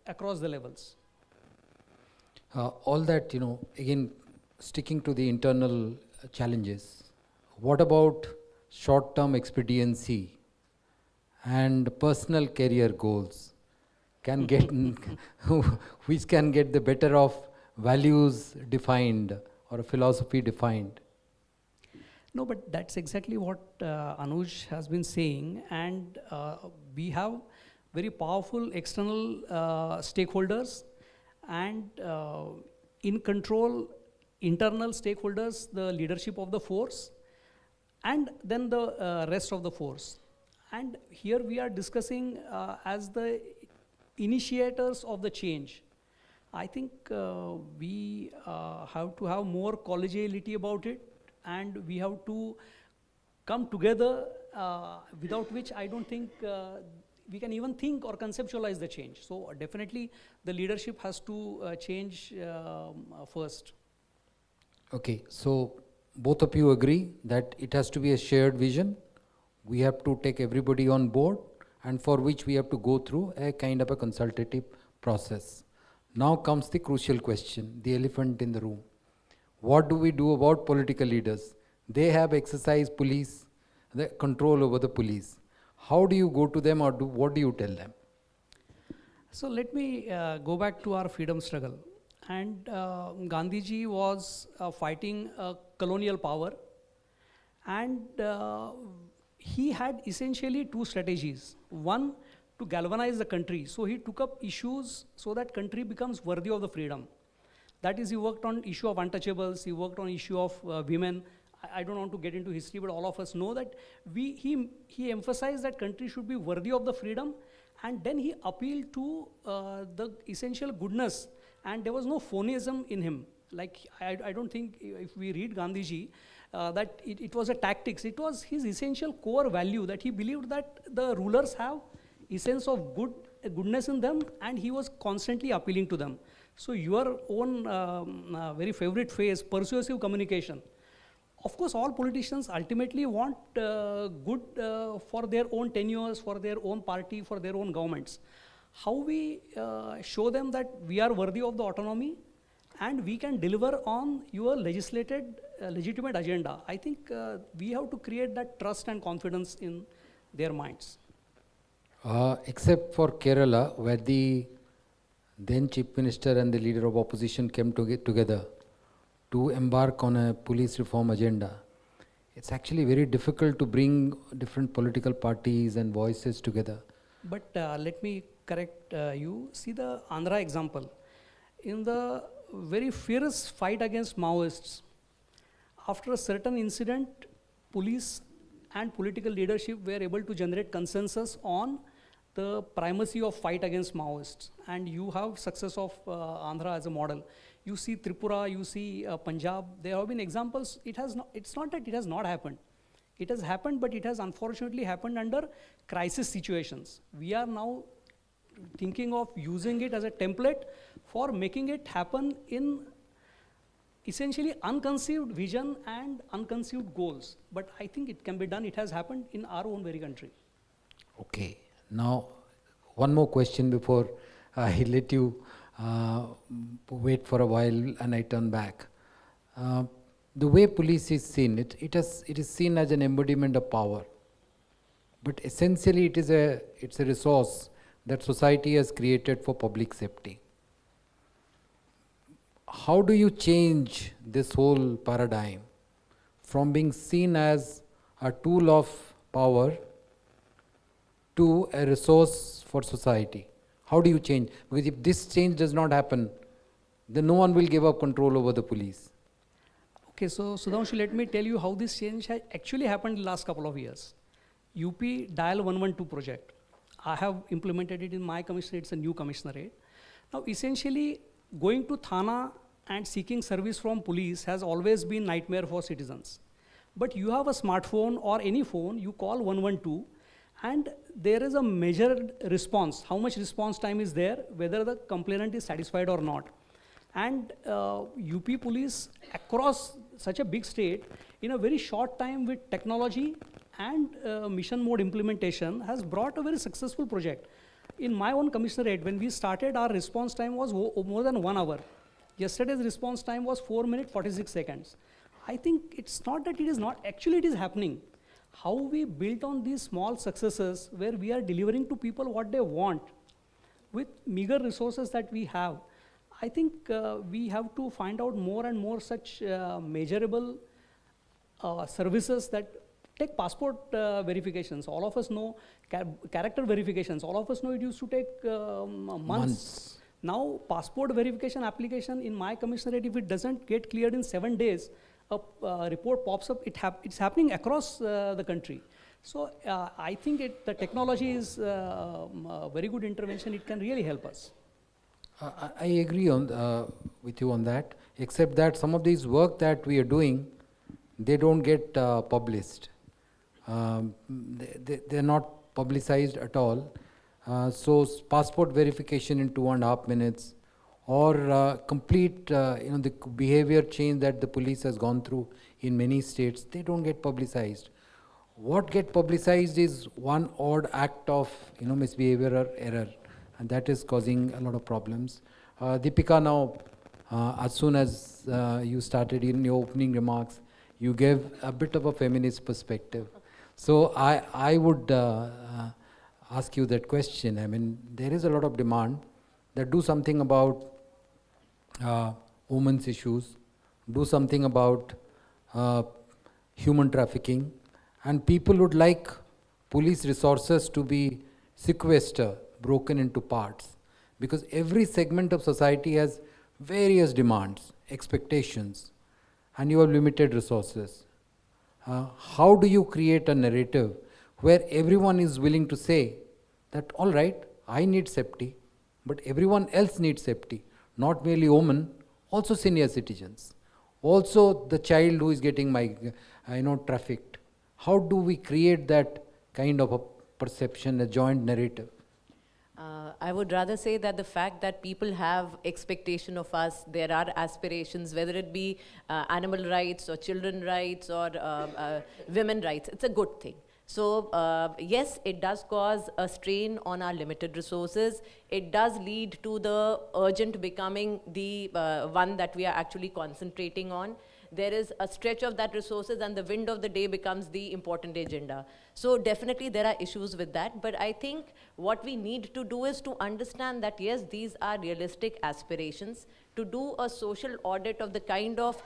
across the levels. All that, again, sticking to the internal challenges, what about short-term expediency and personal career goals which can get the better of values defined or a philosophy defined? No, but that's exactly what Anuj has been saying, and we have very powerful external stakeholders and in control internal stakeholders, the leadership of the force, and then the rest of the force. And here we are discussing as the initiators of the change. I think we have to have more collegiality about it, and we have to come together, without which I don't think we can even think or conceptualize the change. So definitely the leadership has to change first. Okay, so both of you agree that it has to be a shared vision. We have to take everybody on board, and for which we have to go through a kind of a consultative process. Now comes the crucial question, the elephant in the room. What do we do about political leaders? They have exercised the control over the police. How do you go to them, or what do you tell them? So let me go back to our freedom struggle. And Gandhiji was fighting colonial power, and he had essentially two strategies. One, to galvanize the country. So he took up issues so that country becomes worthy of the freedom. That is, he worked on issue of untouchables, he worked on issue of women. I don't want to get into history, but all of us know that he emphasized that country should be worthy of the freedom, and then he appealed to the essential goodness, and there was no phoneism in him. Like, I don't think if we read Gandhiji, that it was a tactics. It was his essential core value that he believed that the rulers have essence of goodness in them, and he was constantly appealing to them. So your own very favorite phrase, persuasive communication. Of course, all politicians ultimately want good for their own tenures, for their own party, for their own governments. How we show them that we are worthy of the autonomy and we can deliver on your legitimate agenda. I think we have to create that trust and confidence in their minds. Except for Kerala, where the then Chief Minister and the leader of opposition came together to embark on a police reform agenda. It's actually very difficult to bring different political parties and voices together. But let me correct you. See the Andhra example. In the very fierce fight against Maoists, after a certain incident, police and political leadership were able to generate consensus on the primacy of fight against Maoists. And you have success of Andhra as a model. You see Tripura, you see Punjab, there have been examples. It's not that it has not happened. It has happened, but it has unfortunately happened under crisis situations. We are now thinking of using it as a template for making it happen in essentially unconceived vision and unconceived goals. But I think it can be done. It has happened in our own very country. Okay. Now, one more question before I let you wait for a while and I turn back. The way police is seen, it is seen as an embodiment of power. But essentially it's a resource that society has created for public safety. How do you change this whole paradigm from being seen as a tool of power to a resource for society? How do you change? Because if this change does not happen, then no one will give up control over the police. Okay, so Sudhanshu, let me tell you how this change has actually happened in the last couple of years. UP Dial 112 project. I have implemented it in my commissionerate. It's a new commissionerate. Now, essentially, going to Thana and seeking service from police has always been nightmare for citizens. But you have a smartphone or any phone, you call 112, and there is a measured response, how much response time is there, whether the complainant is satisfied or not. And UP police across such a big state, in a very short time with technology and mission mode implementation, has brought a very successful project. In my own commissionerate, when we started, our response time was more than 1 hour. Yesterday's response time was 4 minutes, 46 seconds. I think it's not that it is not, actually it is happening. How we built on these small successes where we are delivering to people what they want with meager resources that we have. I think we have to find out more and more such measurable services that take passport verifications. All of us know character verifications. All of us know it used to take months. Now, passport verification application in my commissionerate, if it doesn't get cleared in 7 days, a report pops up. It's happening across the country. So I think the technology is a very good intervention. It can really help us. I agree with you on that, except that some of these work that we are doing, they don't get published. They're not publicized at all. So passport verification in 2.5 minutes, or complete the behavior change that the police has gone through in many states, they don't get publicized. What get publicized is one odd act of misbehavior or error, and that is causing a lot of problems. Deepika, now as soon as you started in your opening remarks, you gave a bit of a feminist perspective. So I would ask you that question. I mean, there is a lot of demand that do something about women's issues, do something about human trafficking, and people would like police resources to be sequestered, broken into parts, because every segment of society has various demands, expectations, and you have limited resources. How do you create a narrative where everyone is willing to say that, all right, I need safety, but everyone else needs safety, not merely women, also senior citizens, also the child who is getting trafficked. How do we create that kind of a perception, a joint narrative? I would rather say that the fact that people have expectation of us, there are aspirations, whether it be animal rights or children rights or women rights, it's a good thing. So yes, it does cause a strain on our limited resources. It does lead to the urgent becoming the one that we are actually concentrating on. There is a stretch of that resources and the wind of the day becomes the important agenda. So definitely there are issues with that, but I think what we need to do is to understand that yes, these are realistic aspirations, to do a social audit of the kind of,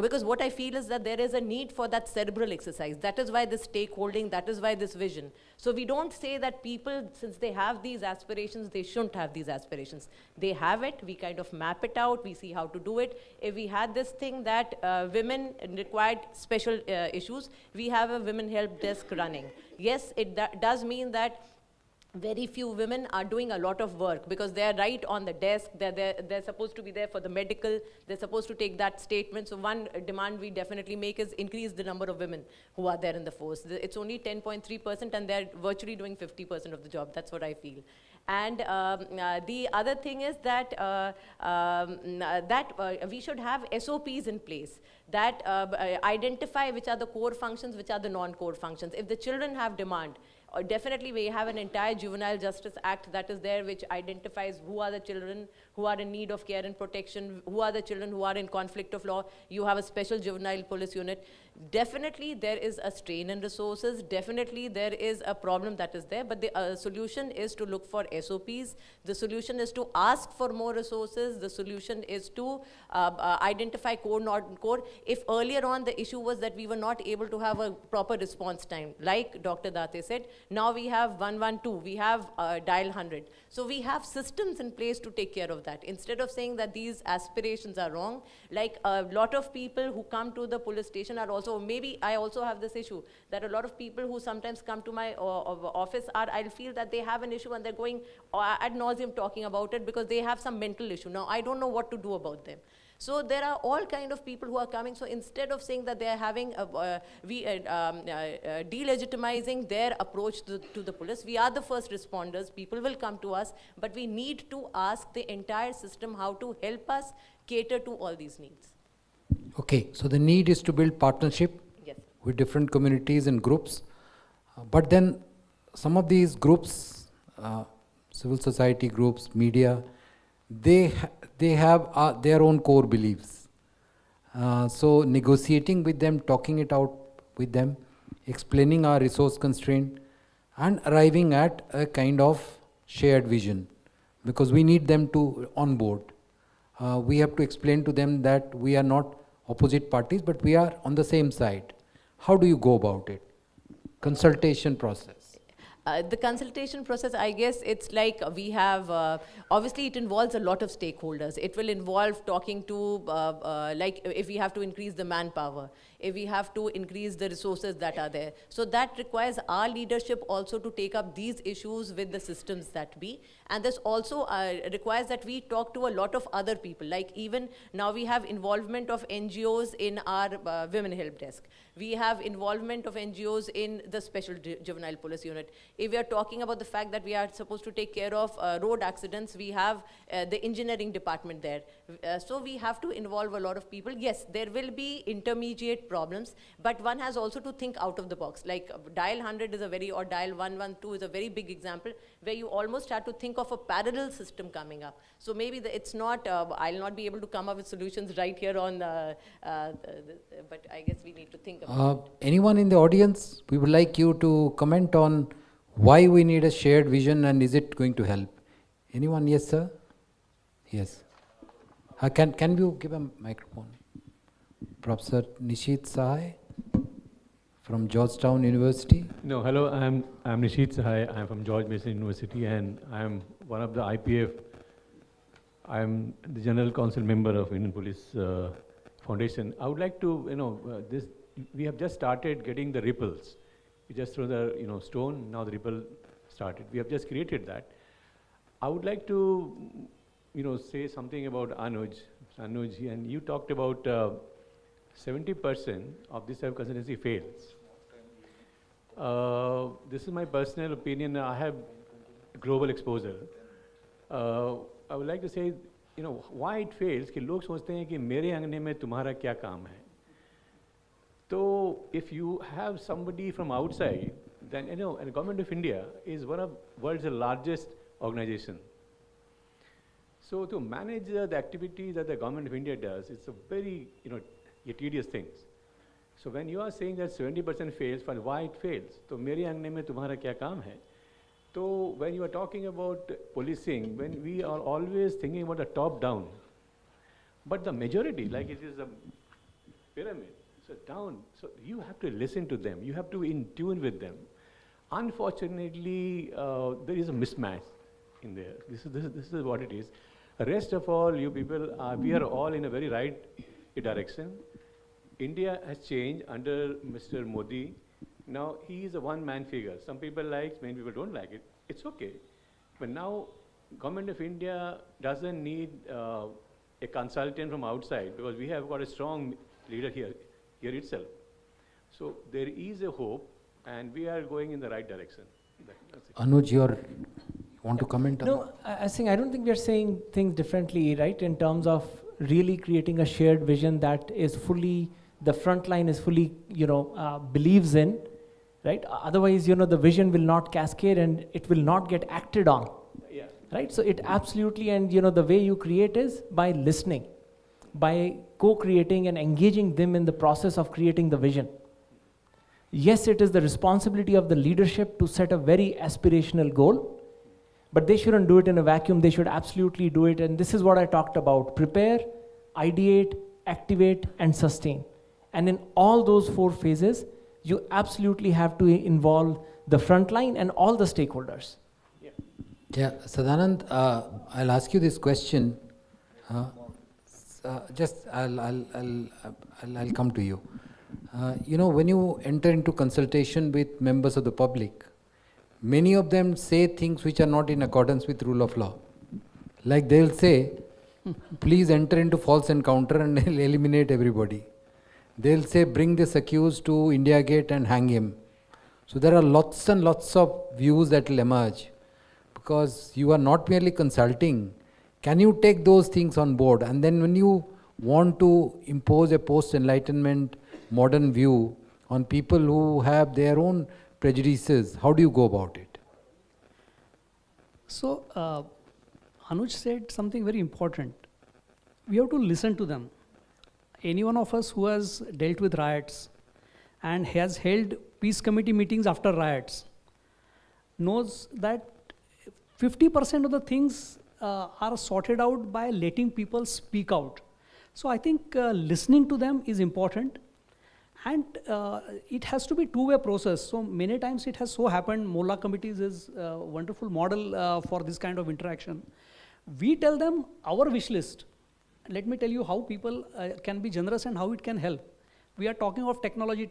because what I feel is that there is a need for that cerebral exercise. That is why this stakeholding, that is why this vision. So we don't say that people, since they have these aspirations, they shouldn't have these aspirations. They have it, we kind of map it out, we see how to do it. If we had this thing that women required special issues, we have a women help desk running. Yes, it does mean that very few women are doing a lot of work because they're right on the desk, they're supposed to be there for the medical, they're supposed to take that statement. So one demand we definitely make is increase the number of women who are there in the force. It's only 10.3% and they're virtually doing 50% of the job. That's what I feel. And the other thing is that we should have SOPs in place that identify which are the core functions, which are the non-core functions. If the children have demand, definitely we have an entire Juvenile Justice Act that is there which identifies who are the children who are in need of care and protection, who are the children who are in conflict of law. You have a special juvenile police unit. Definitely there is a strain in resources, definitely there is a problem that is there, but the solution is to look for SOPs, the solution is to ask for more resources, the solution is to identify core, not core. If earlier on the issue was that we were not able to have a proper response time, like Dr. Date said, now we have 112, we have dial 100. So we have systems in place to take care of that. Instead of saying that these aspirations are wrong, like a lot of people who come to the police station are also, maybe I also have this issue, that a lot of people who sometimes come to my office are, I'll feel that they have an issue and they're going ad nauseum talking about it because they have some mental issue. Now I don't know what to do about them. So there are all kind of people who are coming. So instead of saying that they are having, delegitimizing their approach to the police, we are the first responders, people will come to us, but we need to ask the entire system how to help us cater to all these needs. Okay, so the need is to build partnership with different communities and groups, but then some of these groups, civil society groups, media, they have their own core beliefs. So negotiating with them, talking it out with them, explaining our resource constraint, and arriving at a kind of shared vision, because we need them to on board. We have to explain to them that we are not opposite parties, but we are on the same side. How do you go about it? Consultation process. The consultation process, I guess it's like we have, obviously it involves a lot of stakeholders. It will involve talking to, like if we have to increase the manpower, if we have to increase the resources that are there. So that requires our leadership also to take up these issues with the systems that be. And this also requires that we talk to a lot of other people. Like even now we have involvement of NGOs in our women help desk. We have involvement of NGOs in the special juvenile police unit. If we are talking about the fact that we are supposed to take care of road accidents, we have the engineering department there. So we have to involve a lot of people. Yes, there will be intermediate problems, but one has also to think out of the box. Like dial 100 is a very, or dial 112 is a very big example where you almost have to think of a parallel system coming up. So maybe it's not, I'll not be able to come up with solutions right here on, but I guess we need to think about it. Anyone in the audience, we would like you to comment on why we need a shared vision and is it going to help? Anyone? Yes, sir? Yes. Can you give a microphone? Professor Nishit Sahai from Georgetown University. No, hello, I'm Nishit Sahai. I'm from George Mason University and I'm one of the IPF I'm the General Council member of Indian Police Foundation. I would like to, we have just started getting the ripples. We just throw the, stone, now the ripple started. We have just created that. I would like to, say something about Anuj, and you talked about 70% of this type of consultancy fails. This is my personal opinion. I have global exposure. I would like to say, why it fails, कि लोग सोचते हैं कि मेरे अंगने में तुम्हारा क्या काम है. So if you have somebody from outside, then and the Government of India is one of the world's largest organization. So to manage the activities that the Government of India does, it's a very tedious thing. So when you are saying that 70% fails, but why it fails? So मेरे अंगने में तुम्हारा क्या काम है? So when you are talking about policing, when we are always thinking about the top down, but the majority, like it is a pyramid, so down, so you have to listen to them, you have to in tune with them. Unfortunately, there is a mismatch in there. This is what it is. Rest of all, you people, we are all in a very right direction. India has changed under Mr. Modi. Now, he is a one-man figure. Some people like, many people don't like it. It's okay. But now, Government of India doesn't need a consultant from outside because we have got a strong leader here itself. So there is a hope, and we are going in the right direction. That's it. Anuj, you want to comment on No, I don't think we are saying things differently, right, in terms of really creating a shared vision that is fully, the front line is fully, believes in. Right? Otherwise, the vision will not cascade and it will not get acted on. Yeah. Right? So it absolutely, and the way you create is by listening, by co-creating and engaging them in the process of creating the vision. Yes, it is the responsibility of the leadership to set a very aspirational goal, but they shouldn't do it in a vacuum. They should absolutely do it. And this is what I talked about: prepare, ideate, activate, and sustain. And in all those 4 phases, you absolutely have to involve the front line and all the stakeholders. Yeah, Sadanand, I'll ask you this question. I'll come to you. When you enter into consultation with members of the public, many of them say things which are not in accordance with rule of law. Like they'll say, please enter into false encounter and they'll eliminate everybody. They'll say, bring this accused to India Gate and hang him. So there are lots and lots of views that will emerge because you are not merely consulting. Can you take those things on board? And then when you want to impose a post-enlightenment modern view on people who have their own prejudices, how do you go about it? So, Anuj said something very important. We have to listen to them. Any one of us who has dealt with riots and has held peace committee meetings after riots knows that 50% of the things are sorted out by letting people speak out. So I think listening to them is important, and it has to be two-way process. So many times it has so happened, Molla committees is a wonderful model for this kind of interaction. We tell them our wish list. Let me tell you how people can be generous and how it can help. We are talking of technology.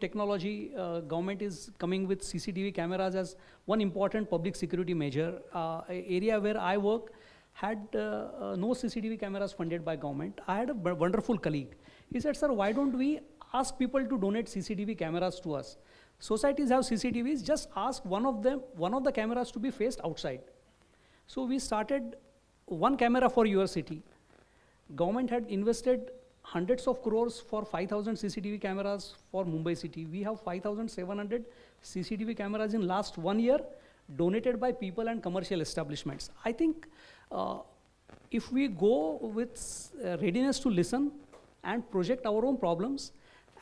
Government is coming with CCTV cameras as one important public security measure. Area where I work had no CCTV cameras funded by government. I had a wonderful colleague. He said, sir, why don't we ask people to donate CCTV cameras to us? Societies have CCTVs, just ask one of the cameras to be faced outside. So we started one camera for your city. Government had invested hundreds of crores for 5,000 CCTV cameras for Mumbai city. We have 5,700 CCTV cameras in last 1 year donated by people and commercial establishments. I think if we go with readiness to listen and project our own problems,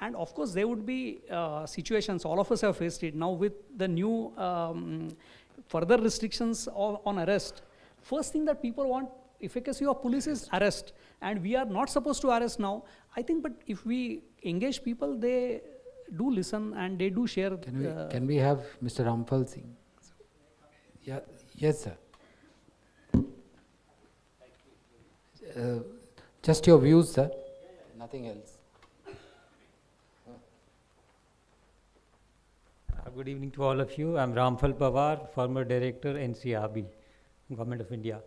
and of course there would be situations, all of us have faced it now with the new further restrictions on arrest. First thing that people want, efficacy of police is arrest, and we are not supposed to arrest now. I think, but if we engage people, they do listen and they do share. Can we have Mr. Rampal Singh? Yeah, yes, sir. just your views, sir. Nothing else. Good evening to all of you. I'm Ramphal Pawar, former director, NCRB, Government of India.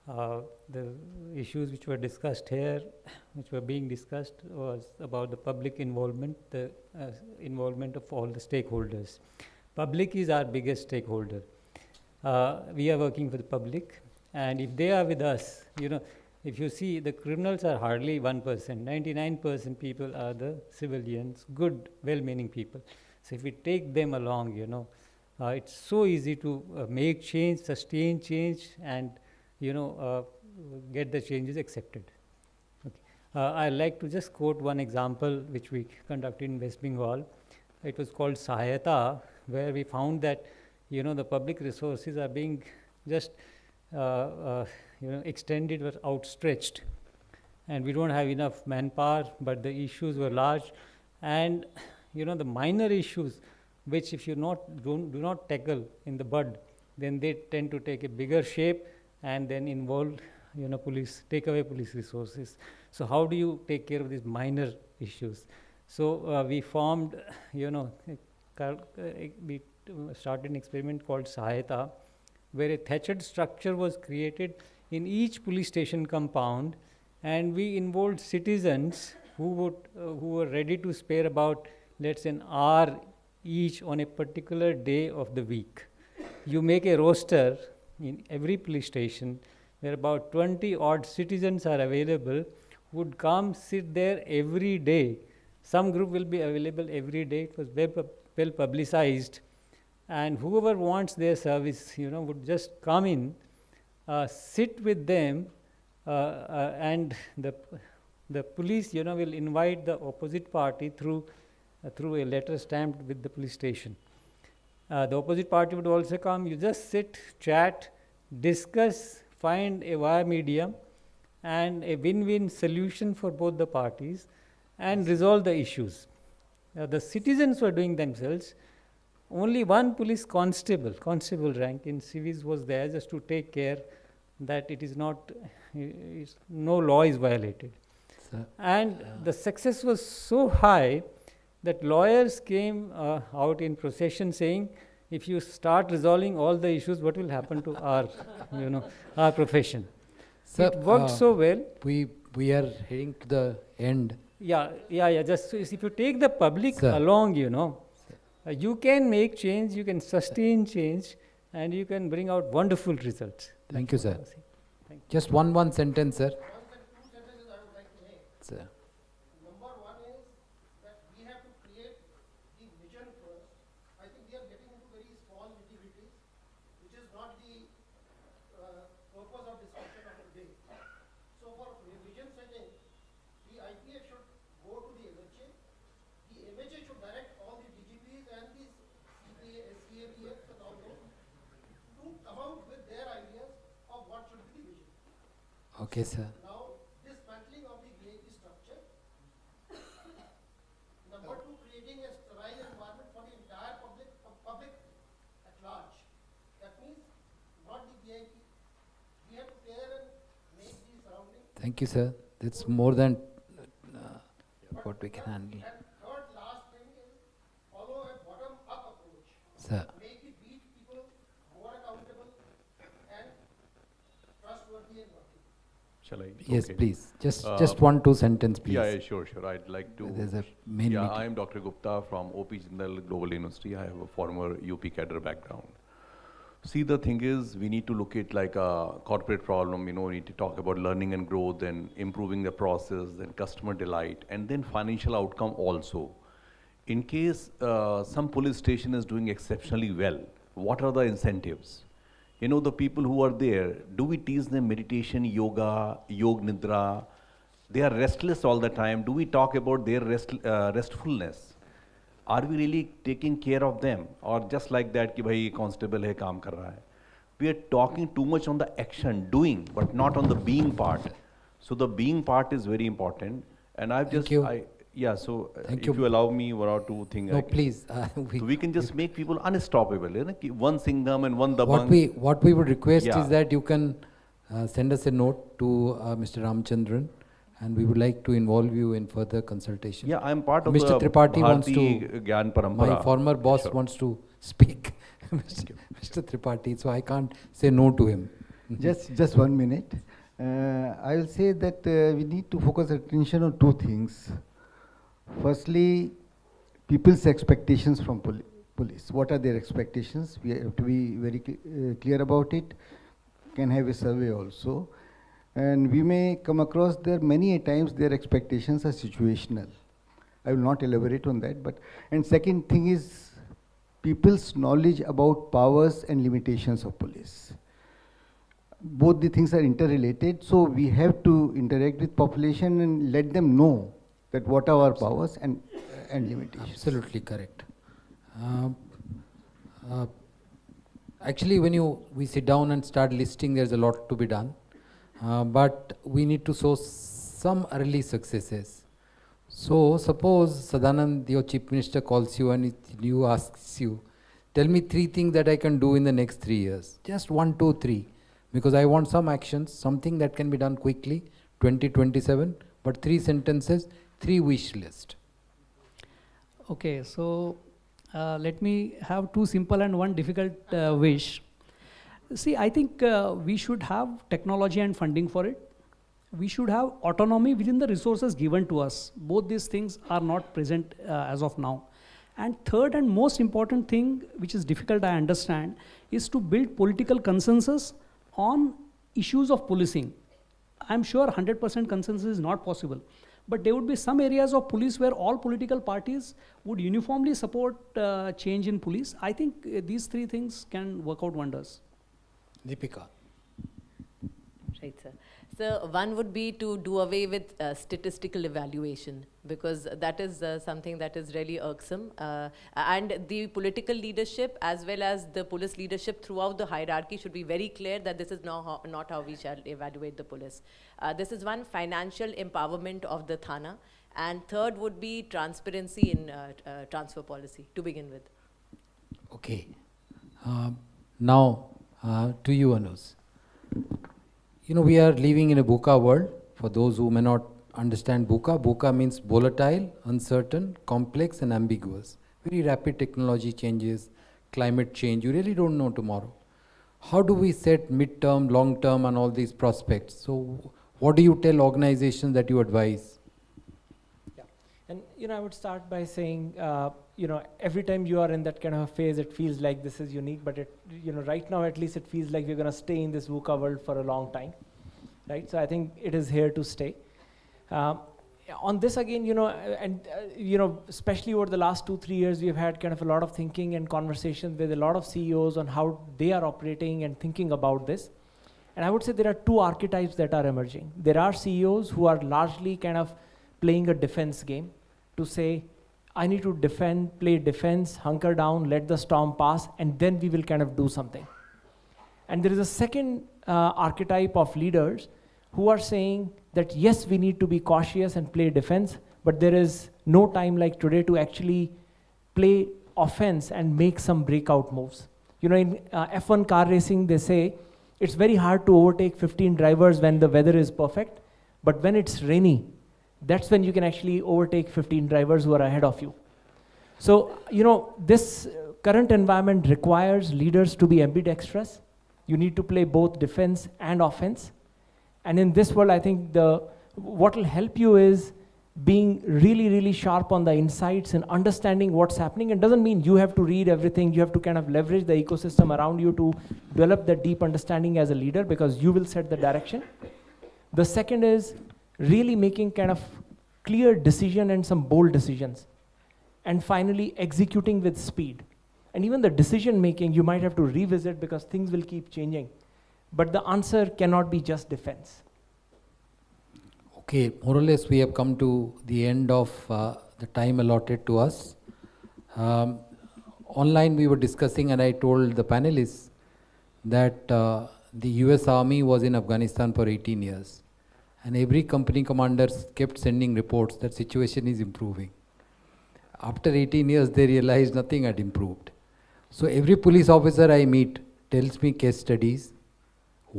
The issues which were discussed here, which were being discussed, was about the public involvement, the involvement of all the stakeholders. Public is our biggest stakeholder. We are working for the public, and if they are with us, you know, if you see, the criminals are hardly 1%, 99% people are the civilians, good, well-meaning people. So if we take them along, you know, it's so easy to make change, sustain change, and, you know, get the changes accepted. Okay. I'd like to just quote one example which we conducted in West Bengal. It was called Sahayata, where we found that, you know, the public resources are being just, you know, extended or outstretched. And we don't have enough manpower, but the issues were large. And you know, the minor issues, which if you do not tackle in the bud, then they tend to take a bigger shape and then involve, you know, take away police resources. So how do you take care of these minor issues? So we formed, you know, we started an experiment called Sahayata, where a thatched structure was created in each police station compound, and we involved citizens who were ready to spare about, let's say, an hour each on a particular day of the week. You make a roster in every police station where about 20 odd citizens are available, would come sit there every day. Some group will be available every day. It was well publicized, and whoever wants their service, you know, would just come in, sit with them, and the police, you know, will invite the opposite party through a letter stamped with the police station. The opposite party would also come. You just sit, chat, discuss, find a via medium and a win-win solution for both the parties, and resolve the issues. The citizens were doing themselves. Only one police constable rank in civis was there just to take care that it is not, no law is violated. And the success was so high that lawyers came out in procession saying, if you start resolving all the issues, what will happen to our, you know, our profession? Sir, it worked so well. We are heading to the end. Yeah. Just so if you take the public along, you know, you can make change, you can sustain change, and you can bring out wonderful results. Thank you, sir. Thank you. Just one sentence, sir. Sir. Number one is that we have to create the vision first. I think we are getting into very small nitty-gritties, which is not the purpose of discussion of the day. So for vision setting, the IPF should go to the MHA. The MHA should direct all the DGPs and the CABFs and all those to come out with their ideas of what should be the vision. Okay, sir. Now, dismantling of the VIP structure. Number two, creating a sterile environment for the entire public at large. That means not the VIP. We have to tear and make the surroundings. Thank you, sir. That's more than what we can handle. And third, last thing is follow a bottom-up approach. Sir. Make the beat people more accountable and trustworthy and working. Shall I? Yes, okay. please. Just 1-2 sentence, please. Yeah, sure. I'd like to. There's a main yeah, meeting. I am Dr. Gupta from OP Jindal Global University. I have a former UP cadre background. See, the thing is, we need to look at like a corporate problem, you know, we need to talk about learning and growth and improving the process, then customer delight, and then financial outcome also. In case some police station is doing exceptionally well, what are the incentives? You know, the people who are there, do we teach them meditation, yoga, yog nidra? They are restless all the time. Do we talk about their restfulness? Are we really taking care of them? Or just like that, ki bhai constable hai, kaam kar raha hai. We are talking too much on the action, doing, but not on the being part. So the being part is very important. And I've just, if you allow me one or two things. No, please. So we can just make people unstoppable. You know, one Singham and one Dabang. What we would request is that you can send us a note to Mr. Ramchandran, and we would like to involve you in further consultation. Yeah, I am part of Mr. the Tripathi wants to, Bharati Gyan Parampara. my former boss Sure. wants to speak, Mr. Tripathi, so I can't say no to him. Just 1 minute. I will say that we need to focus attention on two things. Firstly, people's expectations from police. What are their expectations? We have to be very clear about it. Can have a survey also. And we may come across there many a times their expectations are situational. I will not elaborate on that. And second thing is people's knowledge about powers and limitations of police. Both the things are interrelated, so we have to interact with population and let them know that what are our powers and limitations. Absolutely correct. Actually, when we sit down and start listing, there's a lot to be done. But we need to show some early successes. So suppose Sadanand, your chief minister, calls you and you asks you, tell me 3 things that I can do in the next 3 years. Just 1, 2, 3. Because I want some actions, something that can be done quickly, 2027, but 3 sentences, 3 wish list. Okay, so let me have 2 simple and 1 difficult wish. See, I think we should have technology and funding for it. We should have autonomy within the resources given to us. Both these things are not present as of now. And third and most important thing, which is difficult, I understand, is to build political consensus on issues of policing. I'm sure 100% consensus is not possible, but there would be some areas of police where all political parties would uniformly support change in police. I think these 3 things can work out wonders. Deepika. Right, sir. So one would be to do away with statistical evaluation, because that is something that is really irksome. And the political leadership as well as the police leadership throughout the hierarchy should be very clear that this is not how we shall evaluate the police. This is one, financial empowerment of the Thana. And third would be transparency in transfer policy to begin with. Okay. Now, to you, Anuj. You know, we are living in a VUCA world. For those who may not understand VUCA, VUCA means volatile, uncertain, complex and ambiguous. Very rapid technology changes, climate change, you really don't know tomorrow. How do we set mid-term, long-term and all these prospects? So what do you tell organizations that you advise? Yeah, and I would start by saying, every time you are in that kind of a phase, it feels like this is unique, but right now at least it feels like we're going to stay in this VUCA world for a long time, right? So I think it is here to stay. On this again, especially over the last 2-3 years, we've had kind of a lot of thinking and conversations with a lot of CEOs on how they are operating and thinking about this. And I would say there are 2 archetypes that are emerging. There are CEOs who are largely kind of playing a defense game to say, I need to defend, play defense, hunker down, let the storm pass, and then we will kind of do something. And there is a second archetype of leaders who are saying that yes, we need to be cautious and play defense, but there is no time like today to actually play offense and make some breakout moves. In F1 car racing, they say it's very hard to overtake 15 drivers when the weather is perfect, but when it's rainy, that's when you can actually overtake 15 drivers who are ahead of you. So, this current environment requires leaders to be ambidextrous. You need to play both defense and offense. And in this world, I think what will help you is being really, really sharp on the insights and understanding what's happening. It doesn't mean you have to read everything. You have to kind of leverage the ecosystem around you to develop that deep understanding as a leader, because you will set the direction. The second is really making kind of clear decision and some bold decisions. And finally, executing with speed. And even the decision making, you might have to revisit because things will keep changing. But the answer cannot be just defense. Okay, more or less we have come to the end of the time allotted to us. Online we were discussing, and I told the panelists that the US Army was in Afghanistan for 18 years. And every company commander kept sending reports that situation is improving. After 18 years, they realized nothing had improved. So every police officer I meet tells me case studies,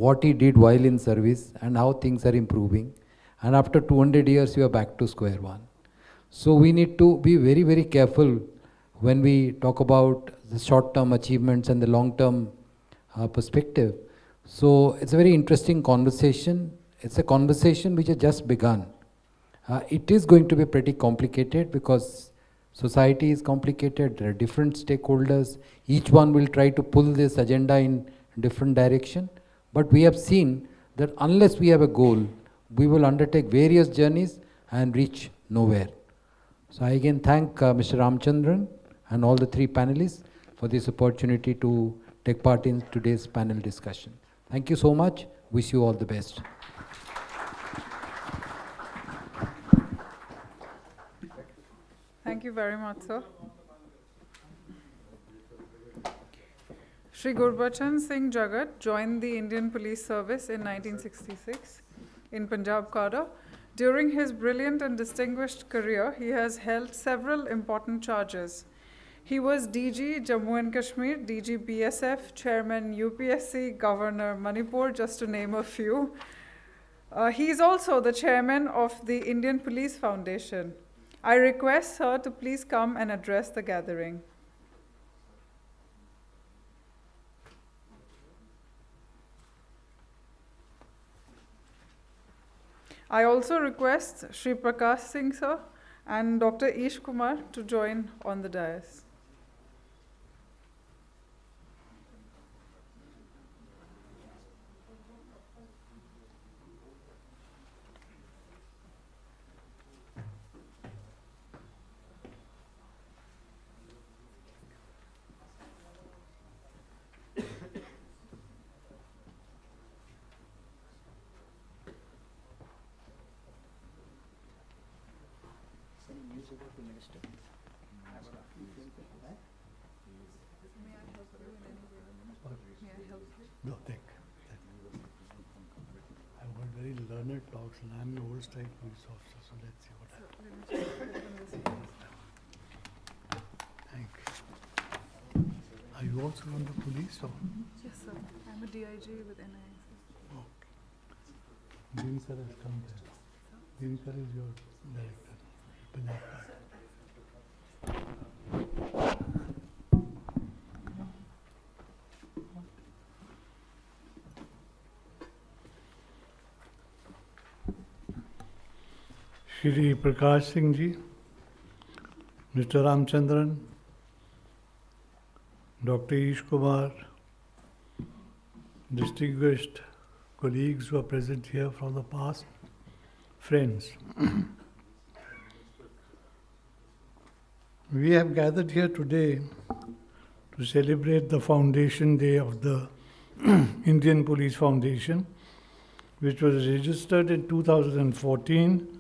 what he did while in service and how things are improving. And after 200 years, we are back to square one. So we need to be very, very careful when we talk about the short-term achievements and the long-term perspective. So it's a very interesting conversation. It's a conversation which has just begun. It is going to be pretty complicated because society is complicated. There are different stakeholders. Each one will try to pull this agenda in different direction. But we have seen that unless we have a goal, we will undertake various journeys and reach nowhere. So I again thank Mr. Ramchandran and all the three panelists for this opportunity to take part in today's panel discussion. Thank you so much. Wish you all the best. Thank you very much, sir. Shri Gurbachan Singh Jagat joined the Indian Police Service in 1966 in Punjab cadre. During his brilliant and distinguished career, he has held several important charges. He was DG Jammu and Kashmir, DG BSF, Chairman UPSC, Governor Manipur, just to name a few. He is also the Chairman of the Indian Police Foundation. I request her to please come and address the gathering. I also request Shri Prakash Singh sir and Dr. Ish Kumar to join on the dais. No, thank you. I've got very learned talks and I'm an old strike police officer, so let's see what happens. Thank you. Are you also from the police or? Yes, sir. I'm a DIG with NIA. Okay. Dean sir has come there. Dean sir is your director. Punjab. Shri Prakash Singh ji, Mr. Ramchandran, Dr. Ish Kumar, distinguished colleagues who are present here from the past, friends. We have gathered here today to celebrate the Foundation Day of the Indian Police Foundation, which was registered in 2014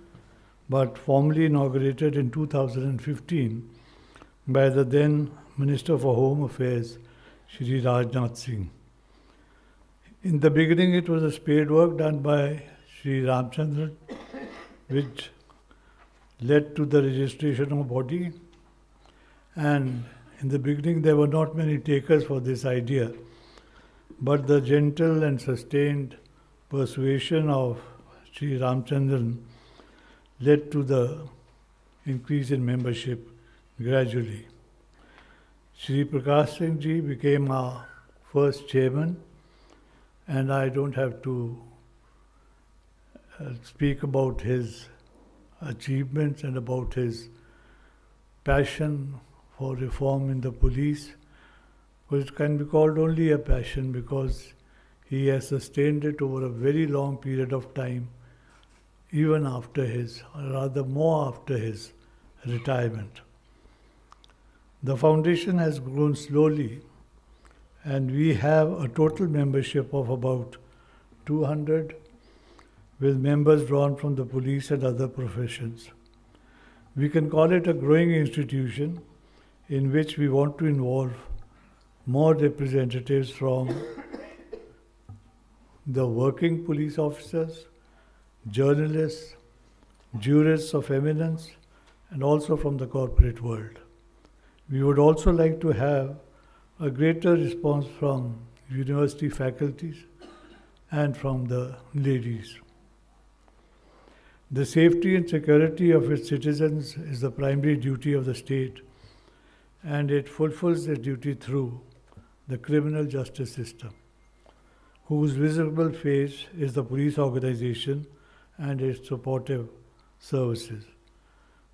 but formally inaugurated in 2015 by the then Minister for Home Affairs, Shri Rajnath Singh. In the beginning, it was a spade work done by Shri Ramchandran, which led to the registration of body. And in the beginning, there were not many takers for this idea, but the gentle and sustained persuasion of Shri Ramchandran led to the increase in membership gradually. Shri Prakash Singh ji became our first chairman, and I don't have to speak about his achievements and about his passion for reform in the police, which can be called only a passion because he has sustained it over a very long period of time, even after his, or rather more after his retirement. The foundation has grown slowly, and we have a total membership of about 200, with members drawn from the police and other professions. We can call it a growing institution in which we want to involve more representatives from the working police officers, journalists, jurists of eminence, and also from the corporate world. We would also like to have a greater response from university faculties, and from the ladies. The safety and security of its citizens is the primary duty of the state, and it fulfills the duty through the criminal justice system, whose visible face is the police organization and its supportive services.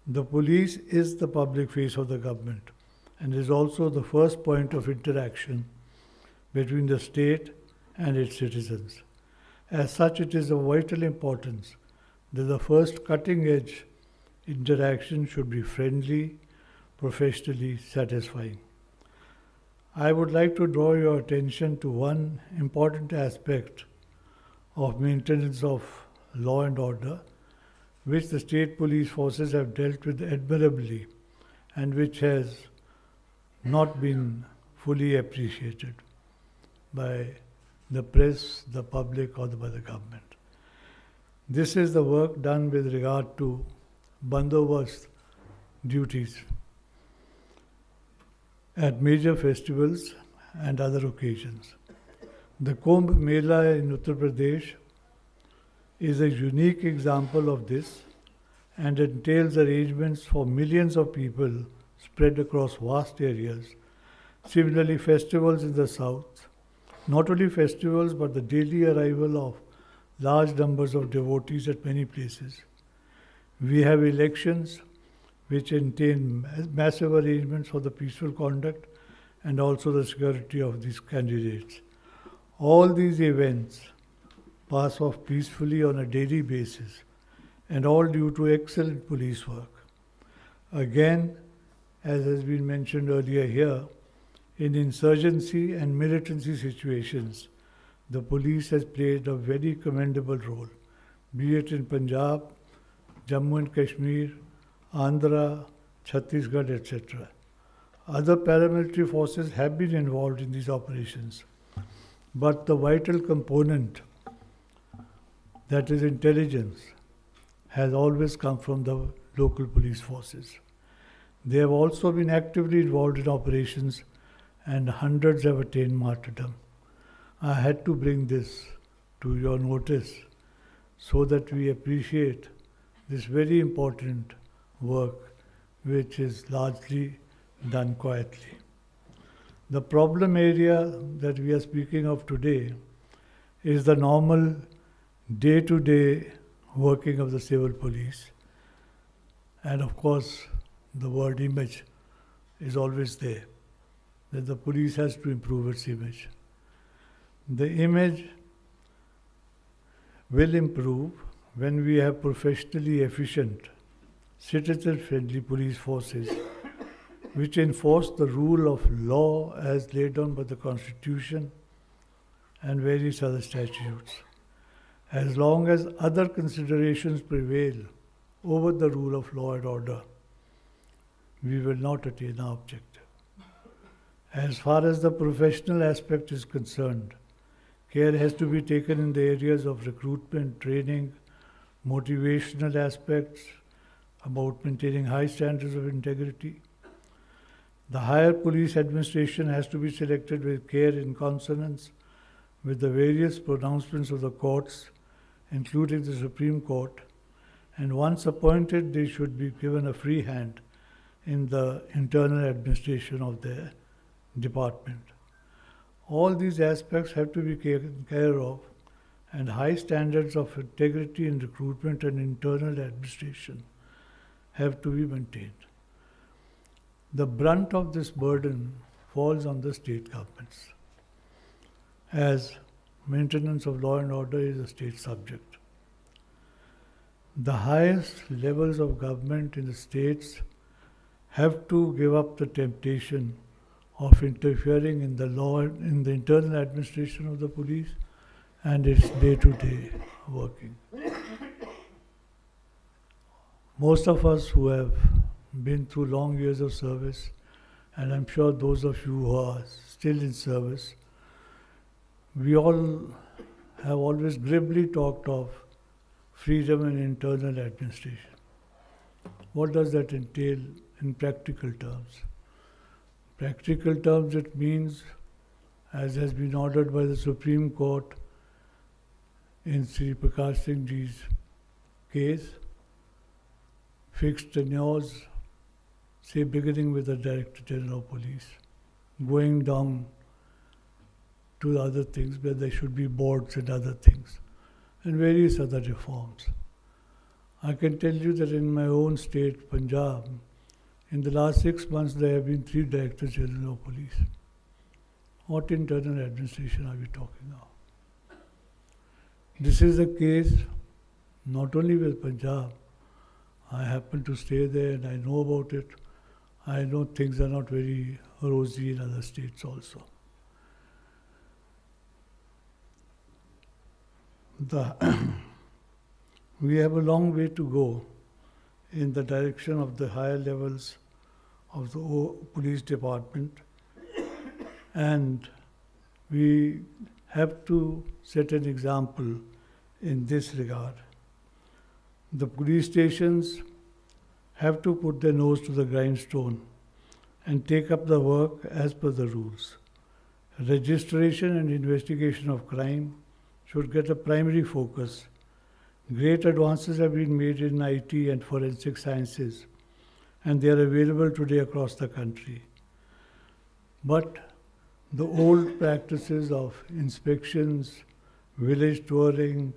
The police is the public face of the government and is also the first point of interaction between the state and its citizens. As such, it is of vital importance that the first cutting-edge interaction should be friendly, professionally satisfying. I would like to draw your attention to one important aspect of maintenance of law and order, which the state police forces have dealt with admirably and which has not been fully appreciated by the press, the public, or by the government. This is the work done with regard to bandobast duties at major festivals and other occasions. The Kumbh Mela in Uttar Pradesh is a unique example of this and entails arrangements for millions of people spread across vast areas. Similarly, festivals in the south, not only festivals but the daily arrival of large numbers of devotees at many places. We have elections which entail massive arrangements for the peaceful conduct and also the security of these candidates. All these events pass off peacefully on a daily basis, and all due to excellent police work. Again, as has been mentioned earlier here, in insurgency and militancy situations, the police has played a very commendable role, be it in Punjab, Jammu and Kashmir, Andhra, Chhattisgarh, etc. Other paramilitary forces have been involved in these operations, but the vital component, that is intelligence, has always come from the local police forces. They have also been actively involved in operations and hundreds have attained martyrdom. I had to bring this to your notice so that we appreciate this very important work which is largely done quietly. The problem area that we are speaking of today is the normal day-to-day working of the civil police. And of course, the word image is always there, that the police has to improve its image. The image will improve when we have professionally efficient, citizen-friendly police forces which enforce the rule of law as laid down by the Constitution and various other statutes. As long as other considerations prevail over the rule of law and order, we will not attain our objective. As far as the professional aspect is concerned, care has to be taken in the areas of recruitment, training, motivational aspects, about maintaining high standards of integrity. The higher police administration has to be selected with care in consonance with the various pronouncements of the courts, including the Supreme Court, and once appointed, they should be given a free hand in the internal administration of their department. All these aspects have to be taken care of, and high standards of integrity in recruitment and internal administration have to be maintained. The brunt of this burden falls on the state governments, as maintenance of law and order is a state subject. The highest levels of government in the states have to give up the temptation of interfering in the law, in the internal administration of the police and its day-to-day working. Most of us who have been through long years of service, and I'm sure those of you who are still in service, we all have always glibly talked of freedom and internal administration. What does that entail in practical terms? Practical terms, it means, as has been ordered by the Supreme Court, in Sri Prakash Singh Ji's case, fixed tenures, say beginning with the Director General of Police, going down to the other things where there should be boards and other things, and various other reforms. I can tell you that in my own state, Punjab, in the last 6 months there have been 3 Directors General of Police. What internal administration are we talking of? This is the case not only with Punjab. I happen to stay there and I know about it. I know things are not very rosy in other states also. We have a long way to go in the direction of the higher levels of the police department, and we have to set an example in this regard. The police stations have to put their nose to the grindstone and take up the work as per the rules. Registration and investigation of crime should get a primary focus. Great advances have been made in IT and forensic sciences, and they are available today across the country. But the old practices of inspections, village touring,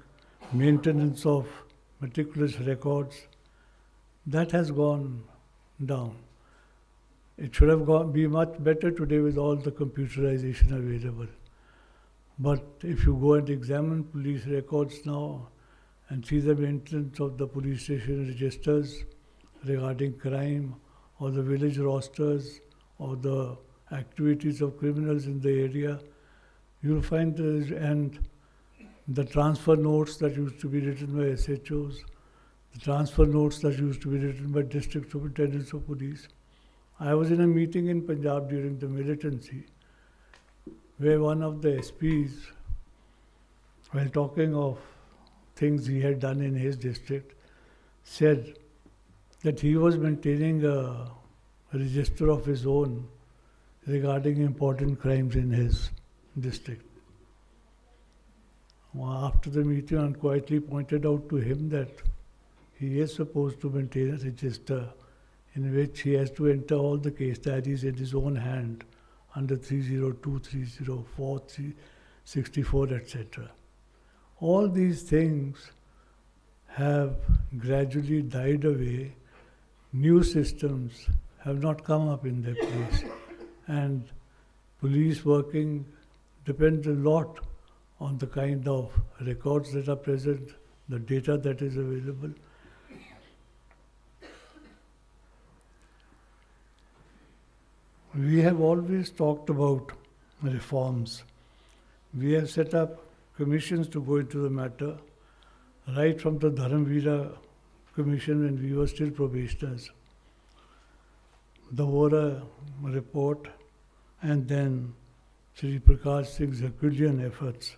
maintenance of meticulous records, that has gone down. It should have be much better today with all the computerization available. But if you go and examine police records now and see the maintenance of the police station registers regarding crime, or the village rosters, or the activities of criminals in the area, you'll find and the transfer notes that used to be written by SHOs, the transfer notes that used to be written by district superintendents of police. I was in a meeting in Punjab during the militancy where one of the SPs, while talking of things he had done in his district, said that he was maintaining a register of his own regarding important crimes in his district. After the meeting, I quietly pointed out to him that he is supposed to maintain a register in which he has to enter all the case diaries in his own hand under 302, 304, 364, etc. All these things have gradually died away. New systems have not come up in their place. And police working depends a lot on the kind of records that are present, the data that is available. We have always talked about reforms. We have set up commissions to go into the matter, right from the Dharamveera Commission when we were still probationers, the Vora report, and then Sri Prakash Singh's Herculean efforts,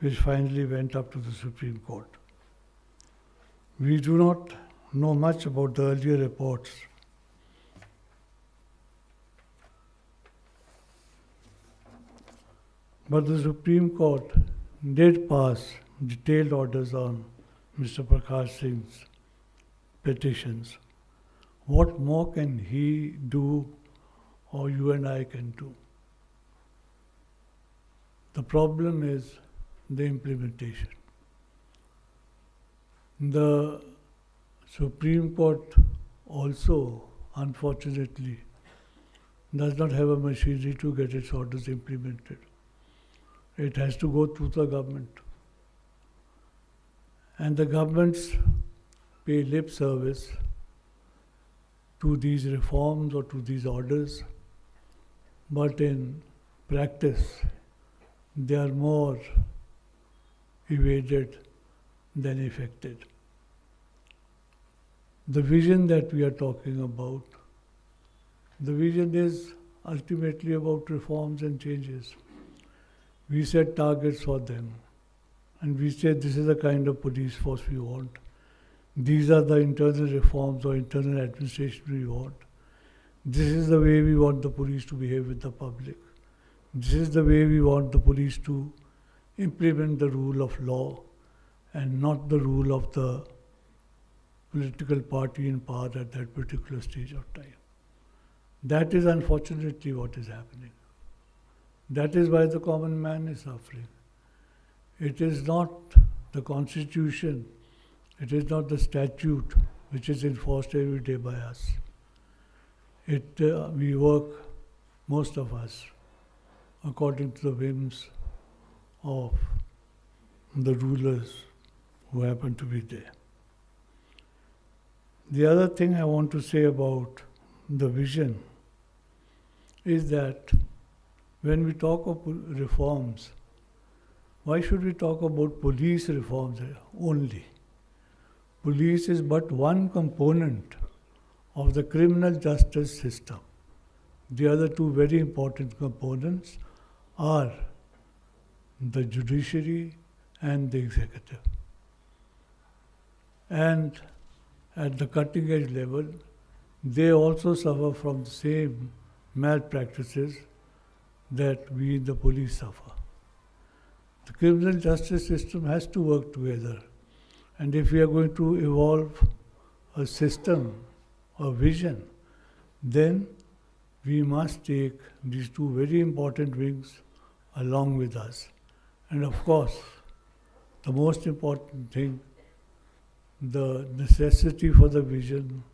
which finally went up to the Supreme Court. We do not know much about the earlier reports. But the Supreme Court did pass detailed orders on Mr. Prakash Singh's petitions. What more can he do, or you and I can do? The problem is the implementation. The Supreme Court also, unfortunately, does not have a machinery to get its orders implemented. It has to go through the government. And the governments pay lip service to these reforms or to these orders, but in practice, they are more evaded than effected. The vision that we are talking about, the vision is ultimately about reforms and changes. We set targets for them, and we said this is the kind of police force we want. These are the internal reforms or internal administration we want. This is the way we want the police to behave with the public. This is the way we want the police to implement the rule of law. and not the rule of the political party in power at that particular stage of time. That is unfortunately what is happening. That is why the common man is suffering. It is not the constitution, it is not the statute which is enforced every day by us. We work, most of us, according to the whims of the rulers who happen to be there. The other thing I want to say about the vision is that when we talk of reforms, why should we talk about police reforms only? Police is but one component of the criminal justice system. The other two very important components are the judiciary and the executive. And at the cutting edge level, they also suffer from the same malpractices that we in the police suffer. The criminal justice system has to work together. And if we are going to evolve a system, a vision, then we must take these two very important wings along with us. And of course, the most important thing, the necessity for the vision,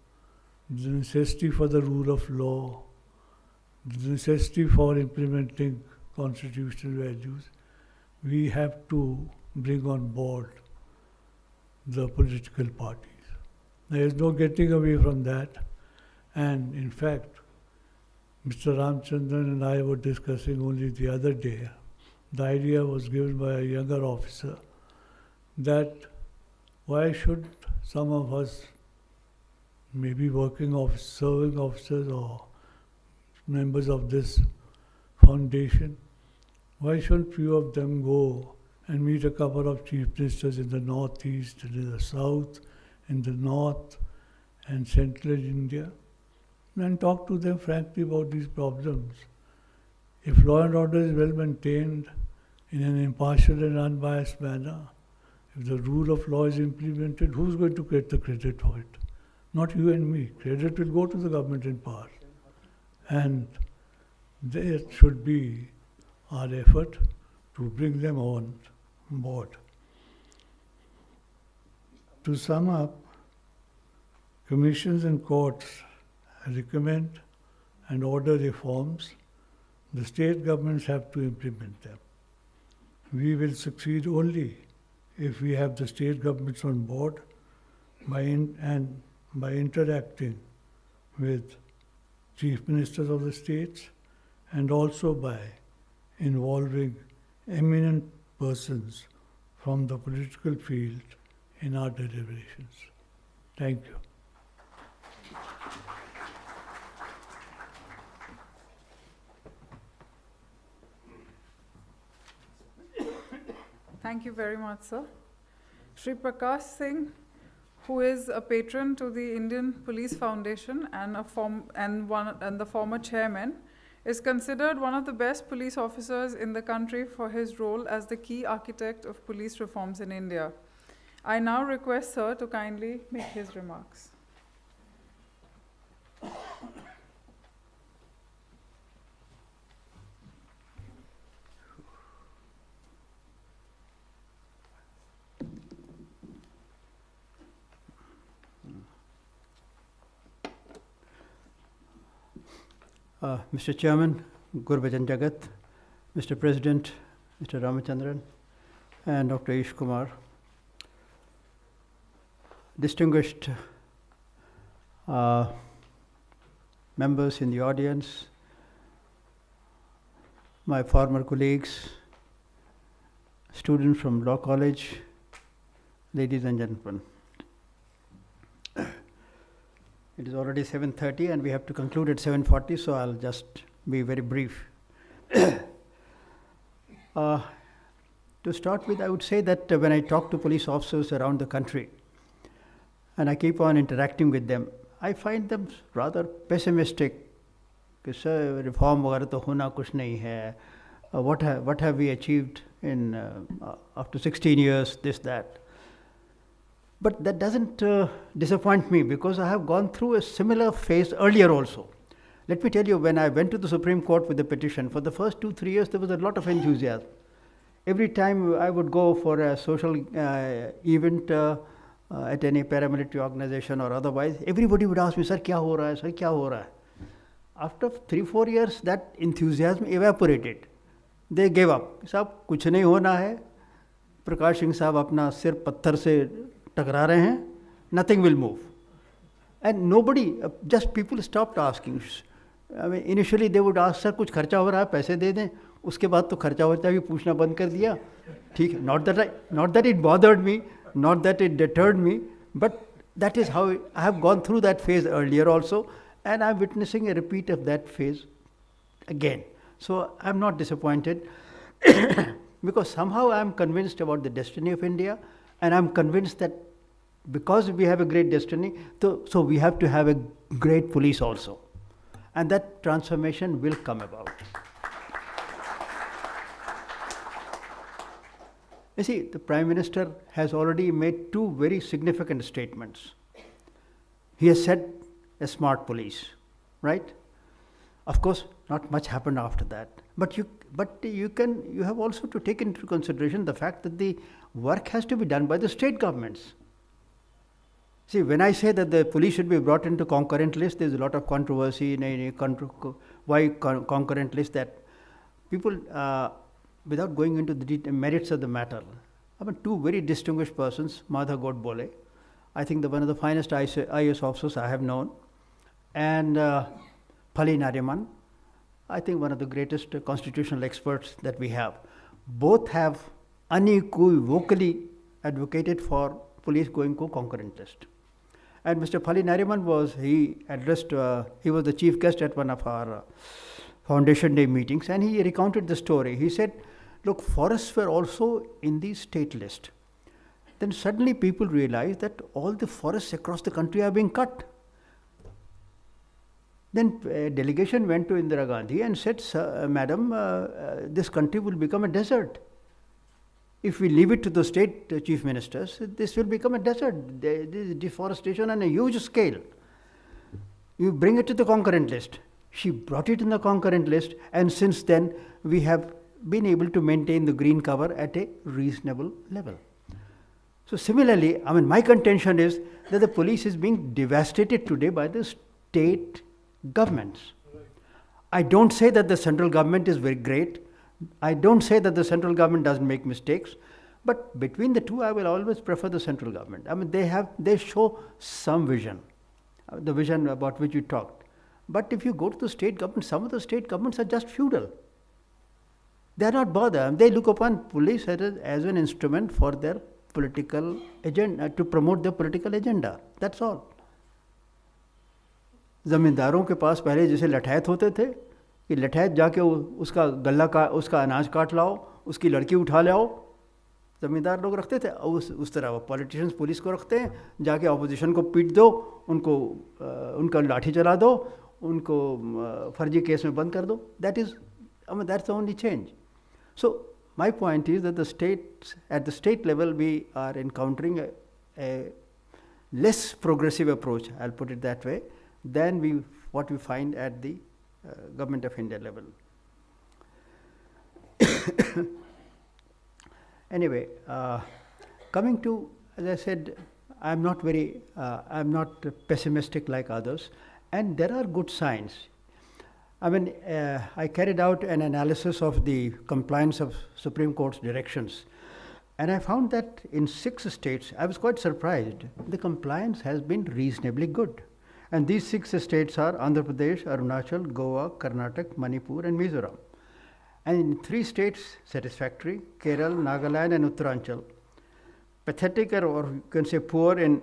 the necessity for the rule of law, the necessity for implementing constitutional values, we have to bring on board the political parties. There is no getting away from that. And in fact, Mr. Ramchandran and I were discussing only the other day, the idea was given by a younger officer that why should some of us, maybe working officers, serving officers or members of this foundation, why shouldn't few of them go and meet a couple of chief ministers in the northeast and in the south, in the north and central India, and talk to them frankly about these problems. If law and order is well maintained in an impartial and unbiased manner, if the rule of law is implemented, who's going to get the credit for it? Not you and me. Credit will go to the government in power. And there should be our effort to bring them on board. To sum up, commissions and courts recommend and order reforms. The state governments have to implement them. We will succeed only if we have the state governments on board by interacting with chief ministers of the states and also by involving eminent persons from the political field in our deliberations. Thank you. Thank you very much, sir. Shri Prakash Singh, who is a patron to the Indian Police Foundation and the former chairman, is considered one of the best police officers in the country for his role as the key architect of police reforms in India. I now request sir to kindly make his remarks. Mr. Chairman, Gurbhajan Jagat, Mr. President, Mr. Ramachandran, and Dr. Ish Kumar, distinguished members in the audience, my former colleagues, students from Law College, ladies and gentlemen. It is already 7:30 and we have to conclude at 7:40, so I'll just be very brief. To start with, I would say that when I talk to police officers around the country and I keep on interacting with them, I find them rather pessimistic. Sir, reform वगैरह तो होना कुछ नहीं है. What have we achieved in after 16 years, this, that. But that doesn't disappoint me because I have gone through a similar phase earlier also. Let me tell you, when I went to the Supreme Court with the petition, for the first 2-3 years there was a lot of enthusiasm. Every time I would go for a social event at any paramilitary organization or otherwise, everybody would ask me, sir, kya ho raha hai, sir, kya ho raha hai? After 3-4 years, that enthusiasm evaporated. They gave up. साहब कुछ नहीं होना है, प्रकाश सिंह साहब अपना सिर पत्थर से टकरा रहे हैं, nothing will move. And nobody, just people stopped asking. I mean, initially they would ask, sir, कुछ खर्चा हो रहा है, पैसे दे दें. उसके बाद तो खर्चा होता भी पूछना बंद कर दिया. ठीक है, not that it bothered me, not that it deterred me, but that is how I have gone through that phase earlier also, and I'm witnessing a repeat of that phase again. So I'm not disappointed because somehow I'm convinced about the destiny of India, and I'm convinced that because we have a great destiny, so we have to have a great police also. And that transformation will come about. You see, the Prime Minister has already made 2 very significant statements. He has said a smart police, right? Of course, not much happened after that. But you have also to take into consideration the fact that the work has to be done by the state governments. See, when I say that the police should be brought into concurrent list, there's a lot of controversy in why concurrent list, that people, without going into the merits of the matter, I mean, 2 very distinguished persons, Madha Godbole, I think one of the finest IAS officers I have known, and Phali Nariman, I think one of the greatest constitutional experts that we have. Both have unequivocally advocated for police going to concurrent list. And Mr. Phali Nariman he was the chief guest at one of our Foundation Day meetings, and he recounted the story. He said, look, forests were also in the state list. Then suddenly people realized that all the forests across the country are being cut. Then a delegation went to Indira Gandhi and said, Madam, this country will become a desert. If we leave it to the state chief ministers, this will become a desert. There is deforestation on a huge scale. You bring it to the concurrent list. She brought it in the concurrent list, and since then we have been able to maintain the green cover at a reasonable level. So similarly, I mean, my contention is that the police is being devastated today by the state governments. I don't say that the central government is very great. I don't say that the central government doesn't make mistakes, but between the two, I will always prefer the central government. I mean, they show some vision, the vision about which you talked. But if you go to the state government, some of the state governments are just feudal. They are not bothered. They look upon police as an instrument for their political agenda, to promote their political agenda. That's all. जमींदारों के पास पहले जैसे लठैत होते थे कि लठैत जाके उसका गल्ला का उसका अनाज काट लाओ, उसकी लड़की उठा ले आओ, जमींदार लोग रखते थे. उस तरह वो पॉलिटिशियंस पुलिस को रखते हैं, जाके ऑपोजिशन को पीट दो, उनका लाठी चला दो, उनको फर्जी केस में बंद कर दो. That's the only change. So my point is that at the state level, we are encountering a less progressive approach, I'll put it that way, than what we find at the Government of India level. Anyway, coming to, as I said, I'm not pessimistic like others, and there are good signs. I mean, I carried out an analysis of the compliance of Supreme Court's directions, and I found that in 6 states, I was quite surprised, the compliance has been reasonably good. And these 6 states are Andhra Pradesh, Arunachal, Goa, Karnataka, Manipur, and Mizoram. And in 3 states, satisfactory, Kerala, Nagaland, and Uttaranchal. Pathetic, or you can say poor, in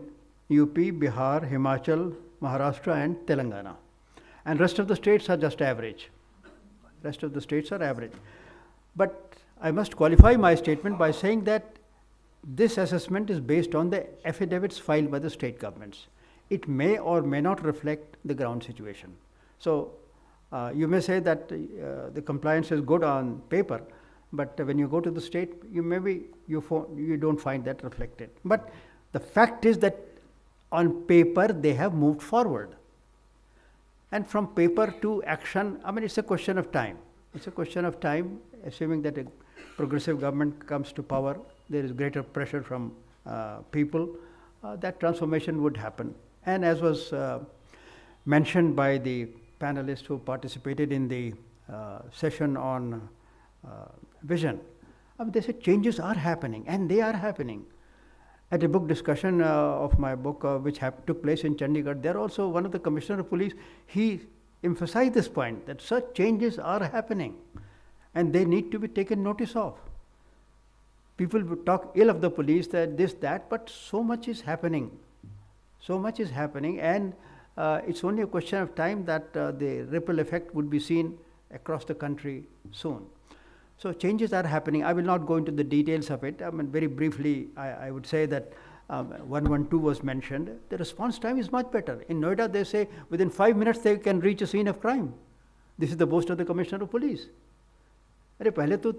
UP, Bihar, Himachal, Maharashtra, and Telangana. And rest of the states are just average. Rest of the states are average. But I must qualify my statement by saying that this assessment is based on the affidavits filed by the state governments. It may or may not reflect the ground situation. So you may say that the compliance is good on paper, but when you go to the state, you don't find that reflected. But The fact is that on paper they have moved forward. And from paper to action, I mean, it's a question of time. It's a question of time, assuming that a progressive government comes to power, there is greater pressure from people, that transformation would happen. And as was mentioned by the panelists who participated in the session on vision, they said changes are happening, and they are happening. At a book discussion of my book, which took place in Chandigarh, there also one of the commissioner of police, he emphasized this point, that such changes are happening, and they need to be taken notice of. People would talk ill of the police, that this, that, but so much is happening. So much is happening, and it's only a question of time that the ripple effect would be seen across the country soon. So changes are happening. I will not go into the details of it. I mean, very briefly, I would say that 112 was mentioned. The response time is much better. In Noida, they say within 5 minutes they can reach a scene of crime. This is the boast of the Commissioner of Police. अरे पहले तो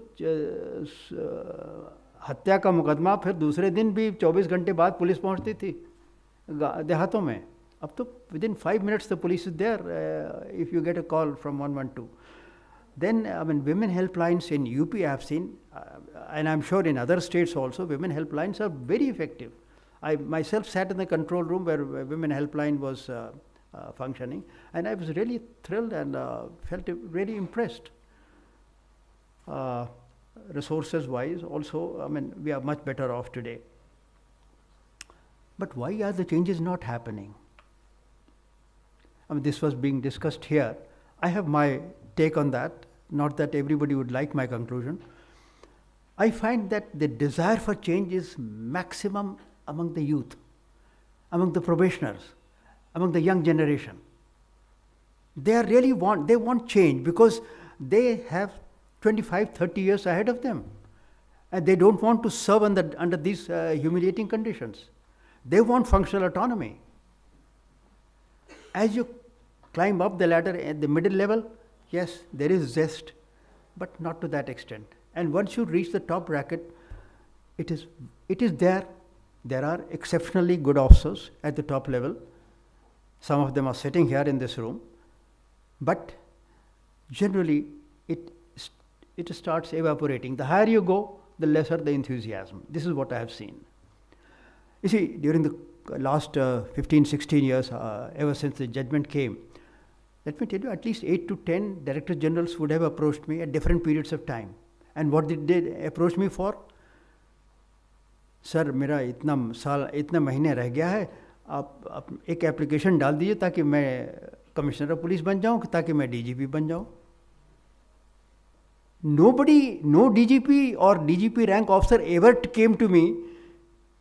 हत्या का मुकदमा फिर दूसरे दिन भी 24 घंटे बाद पुलिस पहुंचती थी देहातों में. अब तो within 5 minutes the police is there if you get a call from 112. Then, I mean, women helplines in UP I have seen, and I'm sure in other states also, women helplines are very effective. I myself sat in the control room where women helpline was functioning, and I was really thrilled and felt really impressed. Resources wise also, I mean, we are much better off today. But why are the changes not happening? I mean, this was being discussed here. I have my take on that, not that everybody would like my conclusion. I find that the desire for change is maximum among the youth, among the probationers, among the young generation. They want change because they have 25, 30 years ahead of them, and they don't want to serve under these humiliating conditions. They want functional autonomy. As you climb up the ladder at the middle level, yes, there is zest, but not to that extent. And once you reach the top bracket, it is there. There are exceptionally good officers at the top level. Some of them are sitting here in this room, but generally it starts evaporating. The higher you go, the lesser the enthusiasm. This is what I have seen. You see, during the last 15, 16 years, ever since the judgment came, let me tell you, at least 8 to 10 director generals would have approached me at different periods of time. And what did they approach me for? Sir, मेरा इतना महीने रह गया है, आप एक application डाल दीजिए ताकि मैं कमिश्नर ऑफ पुलिस बन जाऊं, ताकि मैं डीजीपी बन जाऊं. Nobody, no DGP or DGP rank officer ever came to me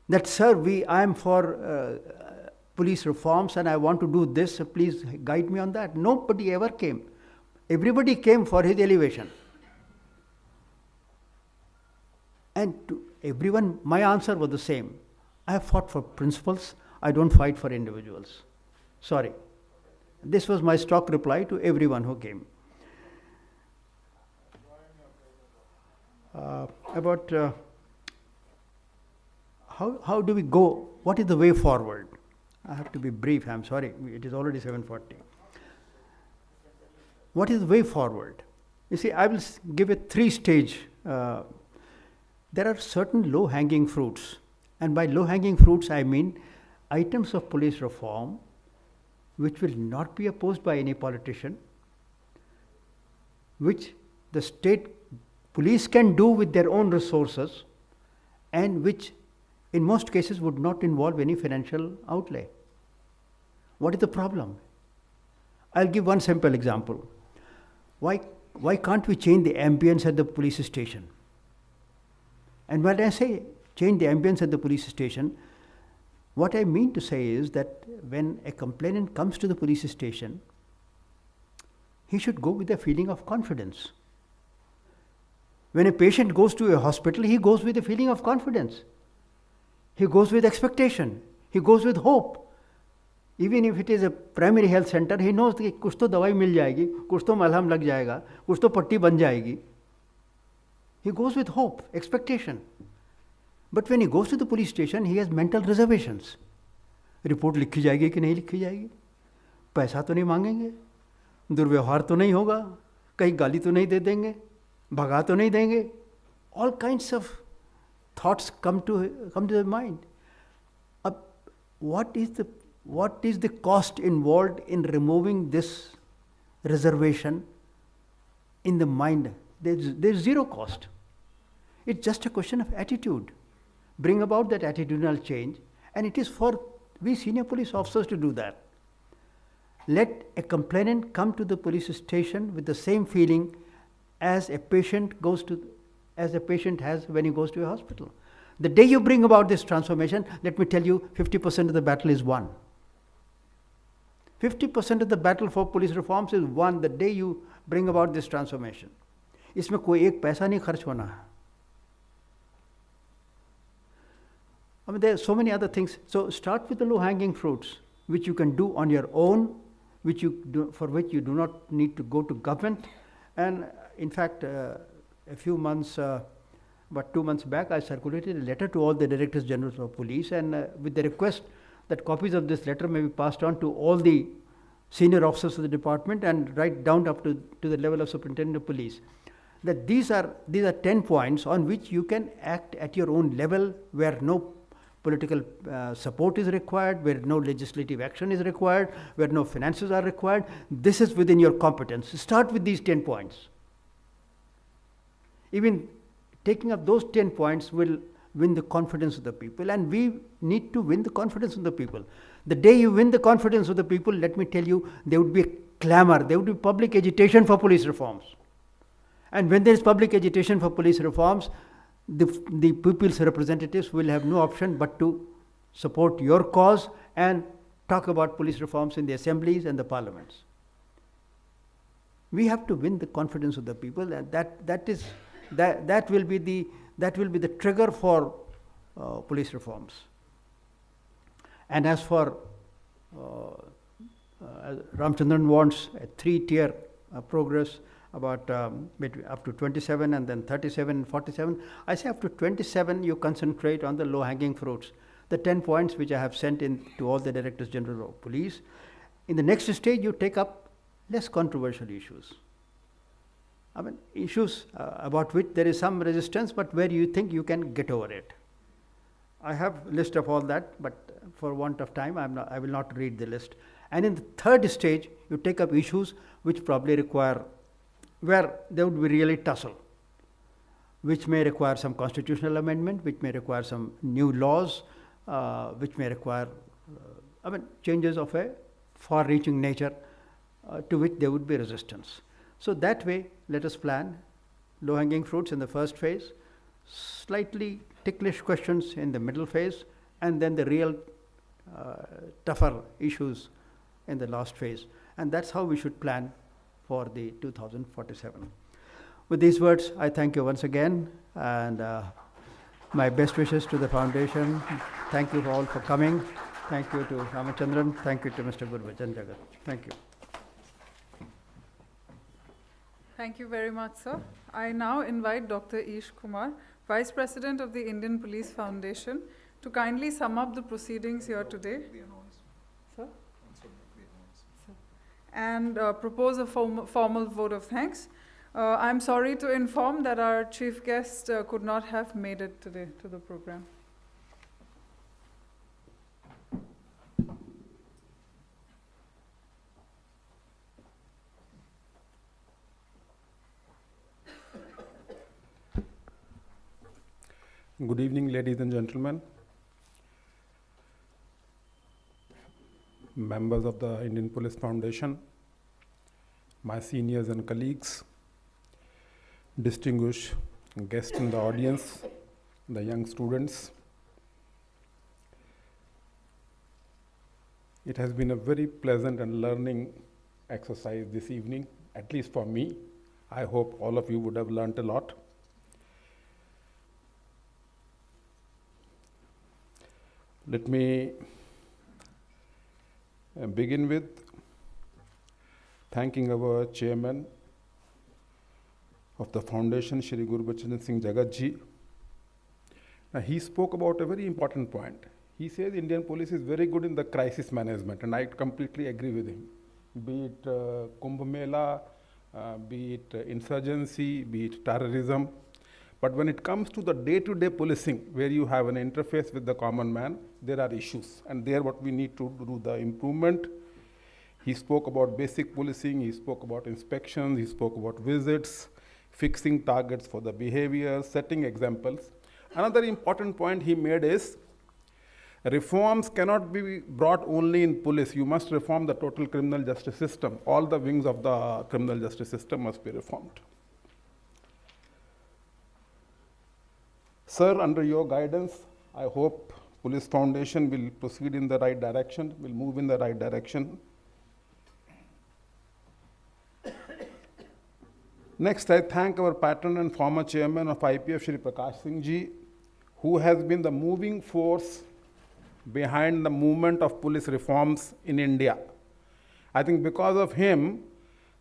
that, sir, I am for police reforms and I want to do this, please guide me on that. Nobody ever came. Everybody came for his elevation. And to everyone, my answer was the same. I have fought for principles, I don't fight for individuals. Sorry. This was my stock reply to everyone who came. About how do we go? What is the way forward? I have to be brief, I'm sorry, it is already 7:40. What is the way forward? You see, I will give a 3-stage. There are certain low-hanging fruits, and by low-hanging fruits I mean items of police reform which will not be opposed by any politician, which the state police can do with their own resources, and which in most cases would not involve any financial outlay. What is the problem? I'll give one simple example. Why can't we change the ambience at the police station? And when I say change the ambience at the police station, what I mean to say is that when a complainant comes to the police station, he should go with a feeling of confidence. When a patient goes to a hospital, he goes with a feeling of confidence. He goes with expectation. He goes with hope. Even if it is a primary health center, he knows that कुछ तो दवाई मिल जाएगी, कुछ तो मलहम लग जाएगा, कुछ तो पट्टी बन जाएगी. He goes with hope, expectation. But when he goes to the police station, he has mental reservations. Report लिखी जाएगी कि नहीं लिखी जाएगी, पैसा तो नहीं मांगेंगे, दुर्व्यवहार तो नहीं होगा, कहीं गाली तो नहीं दे देंगे, भगा तो नहीं देंगे. All kinds of thoughts come to the mind. What is the cost involved in removing this reservation in the mind? There's zero cost. It's just a question of attitude. Bring about that attitudinal change, and it is for we senior police officers to do that. Let a complainant come to the police station with the same feeling as a patient has when he goes to a hospital. The day you bring about this transformation, let me tell you, 50% of the battle is won. 50% of the battle for police reforms is won the day you bring about this transformation. इसमें कोई एक पैसा नहीं खर्च होना है. I mean, there are so many other things. So start with the low-hanging fruits, which you can do on your own, for which you do not need to go to government. And in fact, a few months, about 2 months back, I circulated a letter to all the Directors General of Police, and with the request that copies of this letter may be passed on to all the senior officers of the department and right down up to the level of Superintendent of Police. That these are 10 points on which you can act at your own level, where no political support is required, where no legislative action is required, where no finances are required. This is within your competence. Start with these 10 points. Even taking up those 10 points will win the confidence of the people, and we need to win the confidence of the people. The day you win the confidence of the people, let me tell you, there would be a clamor, there would be public agitation for police reforms. And when there is public agitation for police reforms, the people's representatives will have no option but to support your cause and talk about police reforms in the assemblies and the parliaments. We have to win the confidence of the people, and that will be the trigger for police reforms. And as for Ramchandran wants a 3-tier progress about up to 27 and then 37 and 47. I say up to 27 you concentrate on the low-hanging fruits, the 10 points which I have sent in to all the Directors General of Police. In the next stage you take up less controversial issues. I mean, issues about which there is some resistance, but where you think you can get over it. I have a list of all that, but for want of time, I will not read the list. And in the third stage, you take up issues which probably require, where there would be really tussle, which may require some constitutional amendment, which may require some new laws, which may require, changes of a far-reaching nature, to which there would be resistance. So that way, let us plan low-hanging fruits in the first phase, slightly ticklish questions in the middle phase, and then the real tougher issues in the last phase. And that's how we should plan for the 2047. With these words, I thank you once again, and my best wishes to the foundation. Thank you all for coming. Thank you to Ramachandran. Thank you to Mr. Gurbajan Jagat. Thank you. Thank you very much, sir. I now invite Dr. Ish Kumar, Vice President of the Indian Police Foundation, to kindly sum up the proceedings here today. Sir? And propose a formal vote of thanks. I'm sorry to inform that our chief guest could not have made it today to the program. Good evening, ladies and gentlemen, members of the Indian Police Foundation, my seniors and colleagues, distinguished guests in the audience, the young students. It has been a very pleasant and learning exercise this evening, at least for me. I hope all of you would have learnt a lot. Let me begin with thanking our chairman of the foundation, Shri Gurbachan Singh Jagat ji, Now, he spoke about a very important point. He says Indian police is very good in the crisis management, and I completely agree with him. Be it Kumbh Mela, be it insurgency, be it terrorism. But when it comes to the day-to-day policing, where you have an interface with the common man, there are issues. And there what we need to do the improvement. He spoke about basic policing, he spoke about inspections, he spoke about visits, fixing targets for the behavior, setting examples. Another important point he made is, reforms cannot be brought only in police. You must reform the total criminal justice system. All the wings of the criminal justice system must be reformed. Sir, under your guidance, I hope Police Foundation will proceed in the right direction, will move in the right direction. Next, I thank our patron and former chairman of IPF, Shri Prakash Singh Ji, who has been the moving force behind the movement of police reforms in India. I think because of him,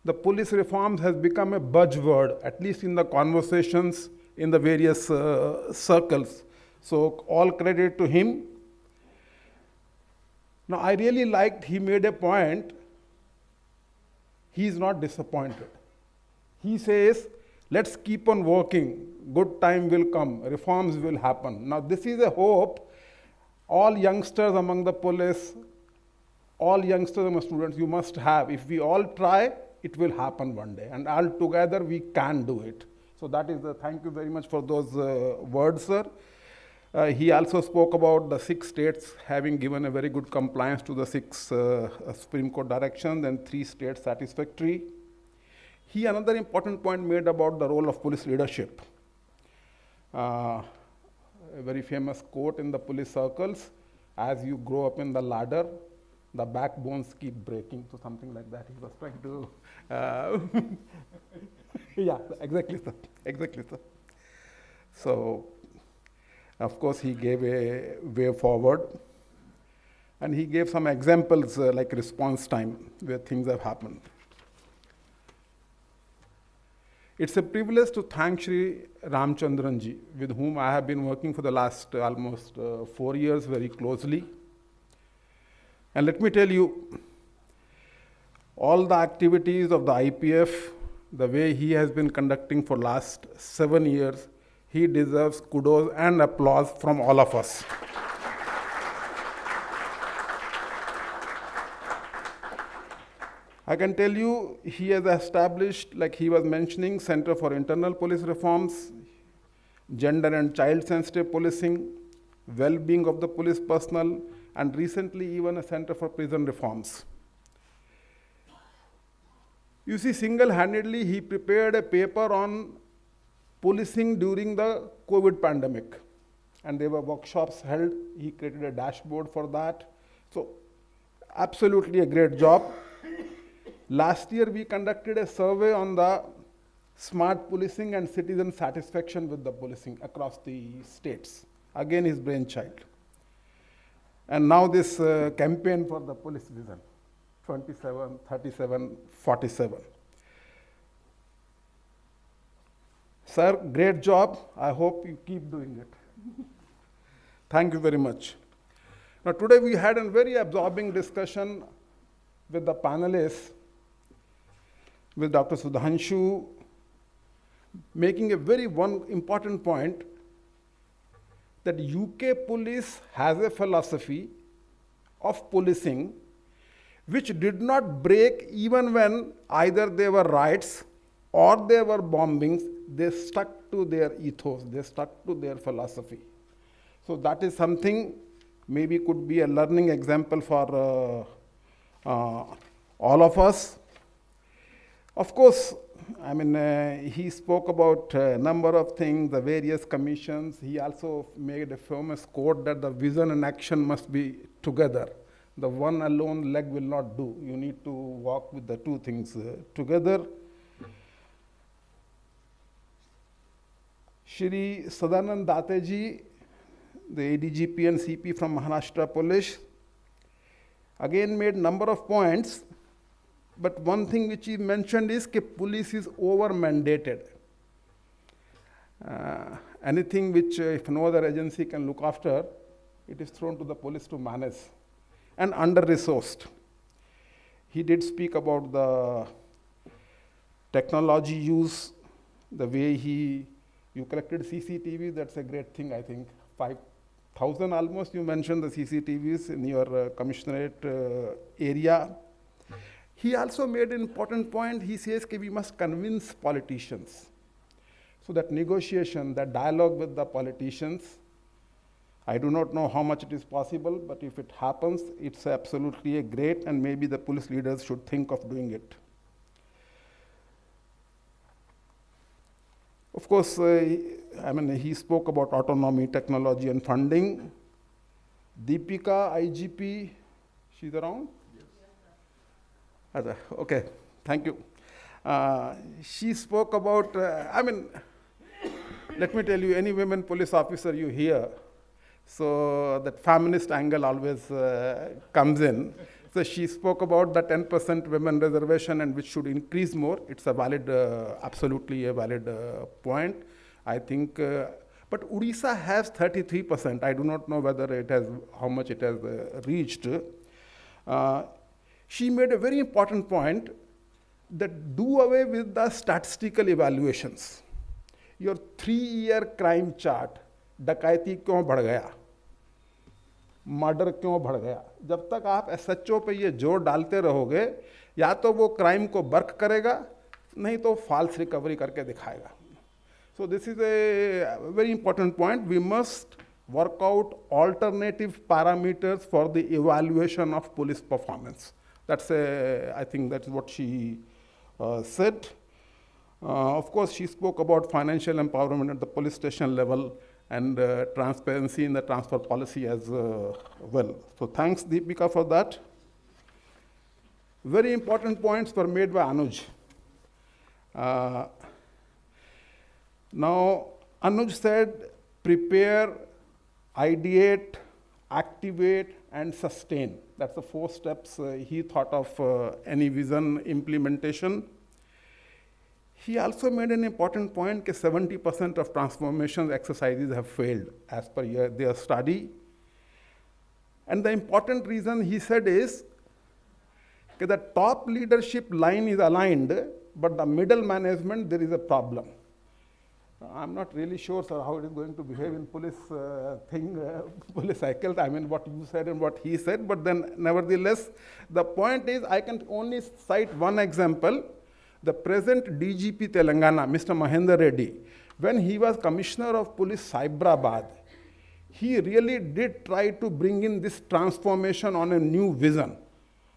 the police reforms has become a buzzword, at least in the conversations in the various circles. So all credit to him. Now, I really liked, he made a point, he is not disappointed. He says, let's keep on working, good time will come, reforms will happen. Now, this is a hope all youngsters among the police, all youngsters among students, you must have. If we all try, it will happen one day, and all together we can do it. So that is the, thank you very much for those words, sir. He also spoke about the 6 states having given a very good compliance to the 6 Supreme Court directions and 3 states satisfactory. He another important point made about the role of police leadership. A very famous quote in the police circles, as you grow up in the ladder, the backbones keep breaking. So something like that he was trying to, yeah, exactly, sir. Exactly, sir. So, of course, he gave a way forward. And he gave some examples like response time, where things have happened. It's a privilege to thank Shri Ramchandran ji, with whom I have been working for the last almost 4 years very closely. And let me tell you, all the activities of the IPF, the way he has been conducting for last 7 years, he deserves kudos and applause from all of us. I can tell you, he has established, like he was mentioning, Center for Internal Police Reforms, gender and child-sensitive policing, well-being of the police personnel, and recently even a Center for Prison Reforms. You see, single-handedly, he prepared a paper on policing during the COVID pandemic. And there were workshops held. He created a dashboard for that. So, absolutely a great job. Last year, we conducted a survey on the smart policing and citizen satisfaction with the policing across the states. Again, his brainchild. And now this campaign for the police vision, 27, 37, 47. Sir, great job. I hope you keep doing it. Thank you very much. Now, today we had a very absorbing discussion with the panelists, with Dr. Sudhanshu, making a very one important point, that UK police has a philosophy of policing which did not break even when either there were riots or there were bombings. They stuck to their ethos, they stuck to their philosophy. So that is something maybe could be a learning example for all of us. Of course, I mean, he spoke about a number of things, the various commissions. He also made a famous quote that the vision and action must be together. The one alone leg will not do. You need to walk with the two things together. Shri Sadanand Dateji, the ADGP and CP from Maharashtra Police, again made number of points. But one thing which he mentioned is that police is over-mandated. anything which if no other agency can look after, it is thrown to the police to manage, and under-resourced. He did speak about the technology use, the way you collected CCTV, that's a great thing, I think. 5,000 almost, you mentioned the CCTVs in your commissionerate area. He also made an important point. He says that we must convince politicians. So that negotiation, that dialogue with the politicians, I do not know how much it is possible, but if it happens, it's absolutely a great, and maybe the police leaders should think of doing it. Of course, he spoke about autonomy, technology, and funding. Deepika, IGP, she's around? Yes. Okay, thank you. She spoke about, let me tell you, any women police officer you hear, so that feminist angle always comes in. So she spoke about the 10% women reservation and which should increase more. It's a valid, absolutely a valid point. I think, but Odisha has 33%. I do not know whether it has, how much it has reached. She made a very important point that do away with the statistical evaluations. Your 3-year crime chart, डकैती क्यों बढ़ गया, murder क्यों बढ़ गया, जब तक आप SHO पे ये जोर डालते रहोगे, या तो वो क्राइम को बर्क करेगा, नहीं तो फॉल्स रिकवरी करके दिखाएगा. So this is a very important point. We must work out alternative parameters for the evaluation of police performance. That's I think that's what she said. Of course, she spoke about financial empowerment at the police station level and transparency in the transfer policy as well. So thanks, Deepika, for that. Very important points were made by Anuj. Now, Anuj said, prepare, ideate, activate, and sustain. That's the 4 steps he thought of any vision implementation. He also made an important point that 70% of transformation exercises have failed as per their study. And the important reason he said is that the top leadership line is aligned, but the middle management, there is a problem. I'm not really sure, sir, how it is going to behave in police police cycles. I mean, what you said and what he said, but then nevertheless, the point is, I can only cite one example. The present DGP Telangana, Mr. Mahendra Reddy, when he was Commissioner of Police Cyberabad, he really did try to bring in this transformation on a new vision.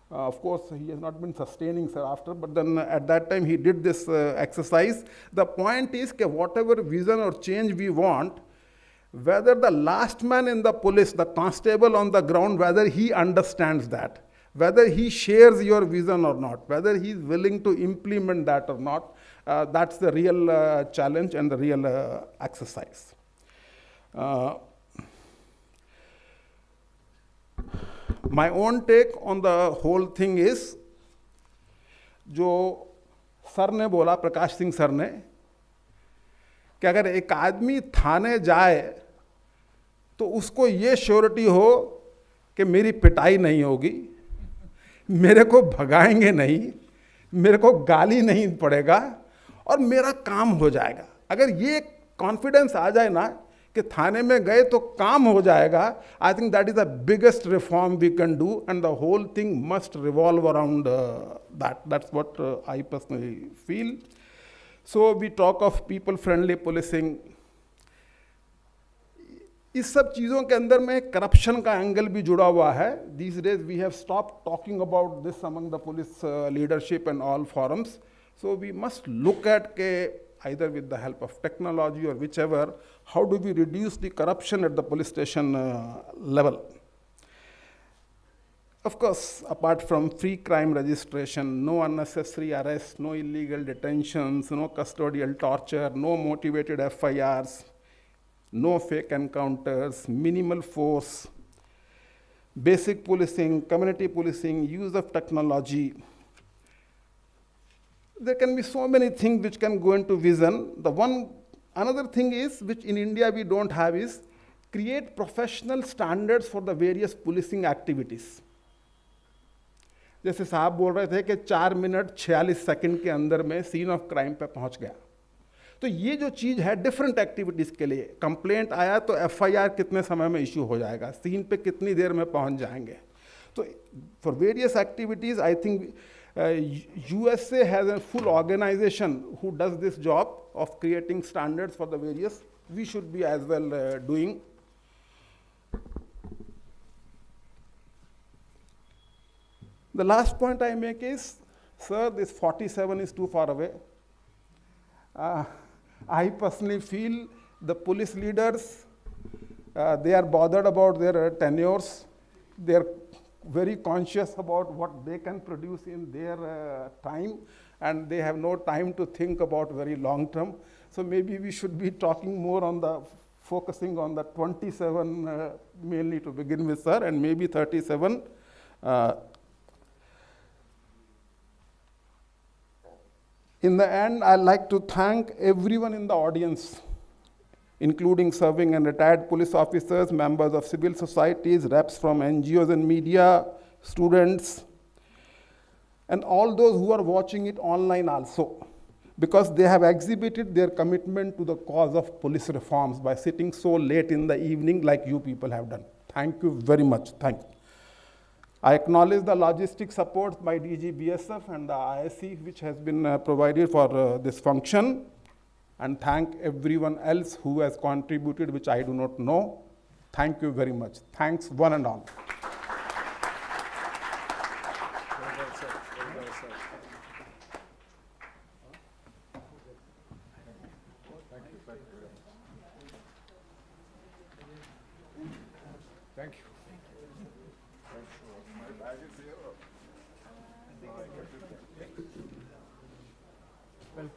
Of course, he has not been sustaining, sir, after, but then at that time he did this exercise. The point is that whatever vision or change we want, whether the last man in the police, the constable on the ground, whether he understands that, whether he shares your vision or not, whether he is willing to implement that or not, that's the real challenge and the real exercise. My own take on the whole thing is, जो sir ने बोला, Prakash Singh sir ने, कि अगर एक आदमी थाने जाए तो उसको ये श्योरिटी हो कि मेरी पिटाई नहीं होगी, मेरे को भगाएंगे नहीं, मेरे को गाली नहीं पड़ेगा और मेरा काम हो जाएगा. अगर ये कॉन्फिडेंस आ जाए ना कि थाने में गए तो काम हो जाएगा, I think that is the biggest reform we can do, and the whole thing must revolve around that. That's what I personally feel. So we talk of people-friendly policing. इस सब चीज़ों के अंदर में करप्शन का एंगल भी जुड़ा हुआ है. These days we have stopped talking about this among the police leadership and all forums. So we must look at either with the help of technology or whichever, how do we reduce the corruption at the police station level. Of course, apart from free crime registration, no unnecessary arrests, no illegal detentions, no custodial torture, no motivated FIRs, no fake encounters, minimal force, basic policing, community policing, use of technology. There can be so many things which can go into vision. The one Another thing is, which in India we don't have, is create professional standards for the various policing activities. जैसे साहब बोल रहे थे कि 4 minute 46 second के अंदर में scene of crime पे पहुंच गया, तो ये जो चीज़ है डिफरेंट एक्टिविटीज़ के लिए, कंप्लेंट आया तो एफआईआर कितने समय में इशू हो जाएगा, सीन पे कितनी देर में पहुंच जाएंगे. तो for various activities I think USA has a full organization who does this job of creating standards for the various. We should be as well doing. The last point I make is, sir, this 47 is too far away. I personally feel the police leaders, they are bothered about their tenures. They are very conscious about what they can produce in their time, and they have no time to think about very long term. So maybe we should be talking more on the, focusing on the 27 mainly to begin with, sir, and maybe 37. In the end, I'd like to thank everyone in the audience, including serving and retired police officers, members of civil societies, reps from NGOs and media, students, and all those who are watching it online also, because they have exhibited their commitment to the cause of police reforms by sitting so late in the evening like you people have done. Thank you very much. Thank you. I acknowledge the logistic support by DG BSF and the ISC which has been provided for this function, and thank everyone else who has contributed, which I do not know. Thank you very much. Thanks one and all. Thank you. My bag is here. Well,